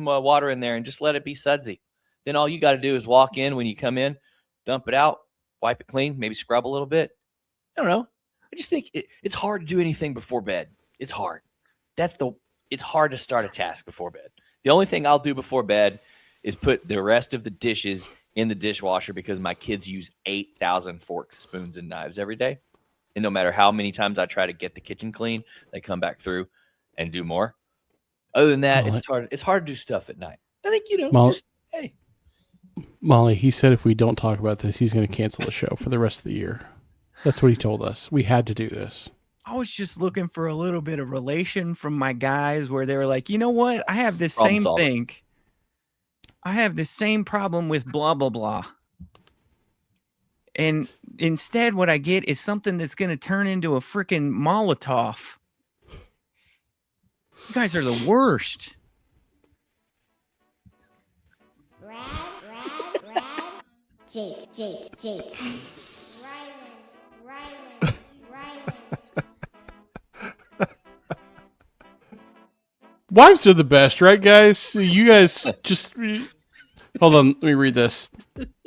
water in there, and just let it be sudsy. Then all you got to do is walk in when you come in, dump it out, wipe it clean, maybe scrub a little bit. I don't know. I just think it's hard to do anything before bed. It's hard. It's hard to start a task before bed. The only thing I'll do before bed is put the rest of the dishes in the dishwasher because my kids use 8,000 forks, spoons, and knives every day. And no matter how many times I try to get the kitchen clean, they come back through and do more. Other than that, it's hard to do stuff at night. I think, Molly, he said if we don't talk about this, he's going to cancel the show for the rest of the year. That's what he told us. We had to do this. I was just looking for a little bit of relation from my guys where they were like, you know what? I have this Problem same solver. thing. I have this same problem with blah, blah, blah. And instead, what I get is something that's going to turn into a freaking Molotov. You guys are the worst. Brad, Jace. Rylan. Wives are the best, right, guys? You guys just hold on. Let me read this.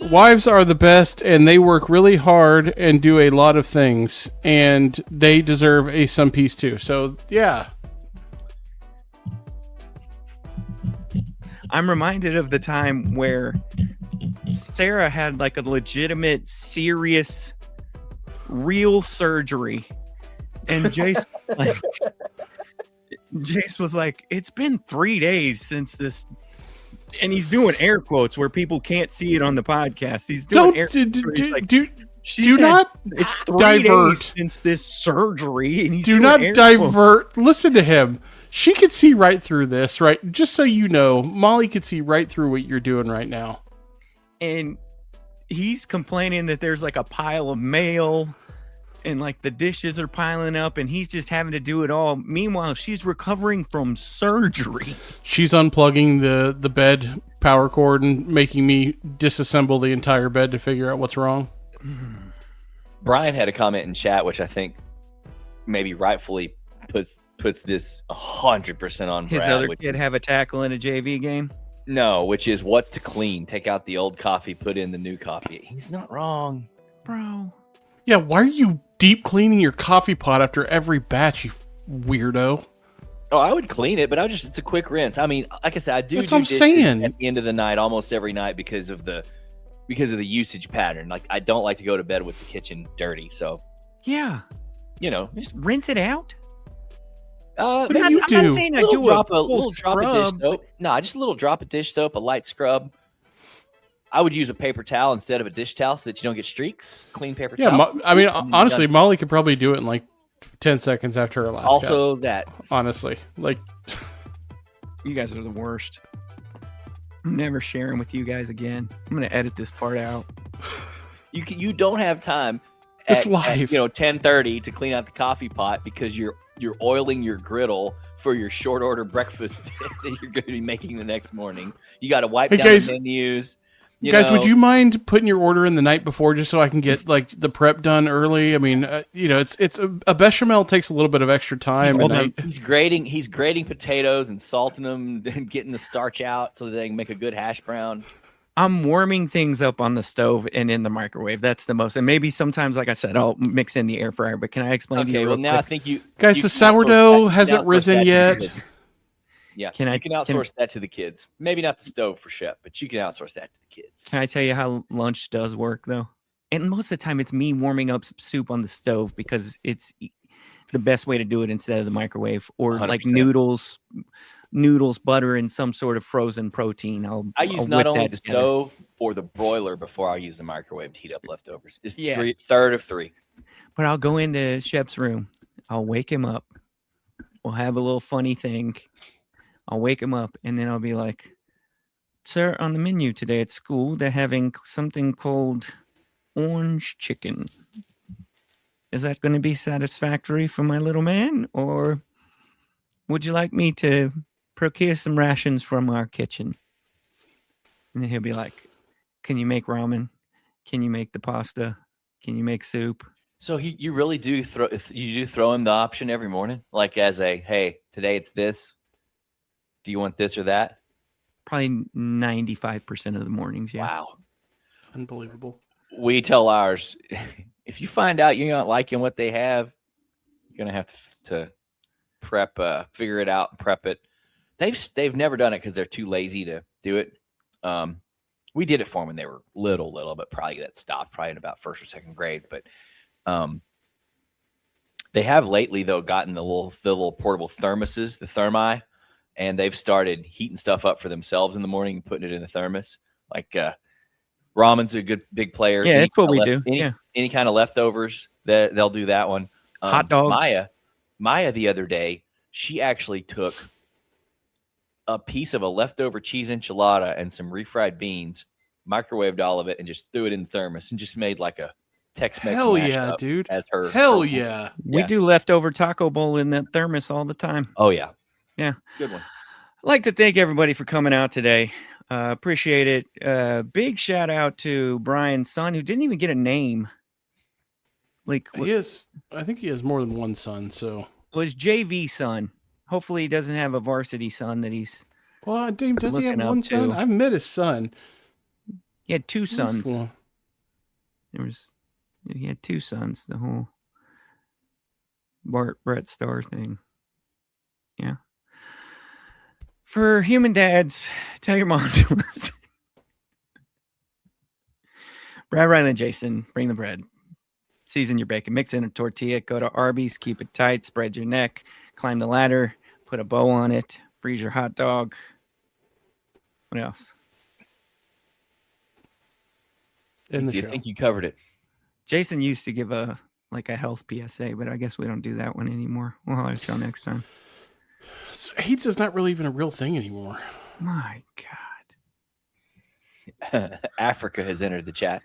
Wives are the best, and they work really hard and do a lot of things, and they deserve a some piece too. So yeah, I'm reminded of the time where Sarah had like a legitimate, serious, real surgery. And Jace, Jace was like, it's been 3 days since this. And he's doing air quotes where people can't see it on the podcast. He's doing air quotes. Do not it's 3 divert. days since this surgery. And he's Do doing not air divert. Listen to him. She could see right through this, right? Just so you know, Molly could see right through what you're doing right now. And he's complaining that there's like a pile of mail and like the dishes are piling up and he's just having to do it all. Meanwhile, she's recovering from surgery. She's unplugging the bed power cord and making me disassemble the entire bed to figure out what's wrong. Brian had a comment in chat, which I think maybe rightfully puts this 100% on His Brad. other kid have a tackle in a JV game? No, which is what's to clean. Take out the old coffee, put in the new coffee. He's not wrong. Bro. Yeah, why are you deep cleaning your coffee pot after every batch, you weirdo? Oh, I would clean it, but it's a quick rinse. I mean, like I said, I do That's what I'm dishes saying. at the end of the night almost every night because of the usage pattern. Like, I don't like to go to bed with the kitchen dirty. So, Yeah. Just rinse it out. maybe you I'm do? not saying I do drop a a full little drop of dish scrub, soap. No, just a little drop of dish soap, a light scrub. I would use a paper towel instead of a dish towel so that you don't get streaks. Clean paper Yeah, towel. I mean, And honestly, done. Molly could probably do it in like 10 seconds after her last Also cut. that. Honestly, like, You guys are the worst. I'm never sharing with you guys again. I'm going to edit this part out. You don't have time It's at live. 10:30 to clean out the coffee pot because you're oiling your griddle for your short order breakfast that you're going to be making the next morning. You got to wipe Hey, down guys. the menus. guys, would you mind putting your order in the night before just so I can get like the prep done early? I mean, it's a bechamel takes a little bit of extra time. He's grating potatoes and salting them and getting the starch out so that they can make a good hash brown. I'm warming things up on the stove and in the microwave. That's the most. And maybe sometimes, like I said, I'll mix in the air fryer. But can I explain to you? Okay, well real now I quick? think you Guys, you the can outsource sourdough that- you can hasn't outsource risen that to the yet. kids. Yeah, Can you can outsource that to the kids. Maybe not the stove for chef, but you can outsource that to the kids. Can I tell you how lunch does work though? And most of the time, it's me warming up soup on the stove because it's the best way to do it instead of the microwave or like 100%. noodles, butter, and some sort of frozen protein. I use I'll not whip only that the together. stove or the broiler before I use the microwave to heat up leftovers. It's Yeah. third of three. But I'll go into Shep's room. I'll wake him up. We'll have a little funny thing. I'll wake him up and then I'll be like, sir, on the menu today at school, they're having something called orange chicken. Is that going to be satisfactory for my little man? Or would you like me to procure some rations from our kitchen? And then he'll be like, can you make ramen? Can you make the pasta? Can you make soup? So you really do throw him the option every morning, like as a hey, today it's this. Do you want this or that? Probably 95% of the mornings, yeah. Wow. Unbelievable. We tell ours, if you find out you're not liking what they have, you're gonna have to prep, figure it out, and prep it. They've never done it because they're too lazy to do it. We did it for them when they were little, but probably that stopped probably in about first or second grade. But they have lately though gotten the little portable thermoses, the thermi, and they've started heating stuff up for themselves in the morning and putting it in the thermos. Like Ramen's a good big player. Yeah, Any that's what kind we of do. Any, Yeah. any kind of leftovers, that they'll do that one. Hot dogs. Maya the other day, she actually took a piece of a leftover cheese enchilada and some refried beans, microwaved all of it, and just threw it in the thermos and just made like a Tex-Mex Hell mashup yeah, dude. as her. Hell her- yeah. We Yeah. do leftover taco bowl in that thermos all the time. Oh yeah. Yeah. Good one. I'd like to thank everybody for coming out today. Appreciate it. Big shout out to Brian's son, who didn't even get a name. Like, I think he has more than one son, so. was JV son. Hopefully he doesn't have a varsity son that he's. Well, Dave, does he have looking one up son? to. I've met his son. He had two sons. Well, He had two sons. The whole Brett Starr thing. Yeah. For human dads, tell your mom to listen. Brad, Riley, and Jason, bring the bread. Season your bacon. Mix in a tortilla. Go to Arby's. Keep it tight. Spread your neck. Climb the ladder. Put a bow on it. Freeze your hot dog. What else? in the You show. think you covered it? Jason used to give a health PSA, but I guess we don't do that one anymore. We'll holler at y'all next time. AIDS is not really even a real thing anymore. My God. Africa has entered the chat.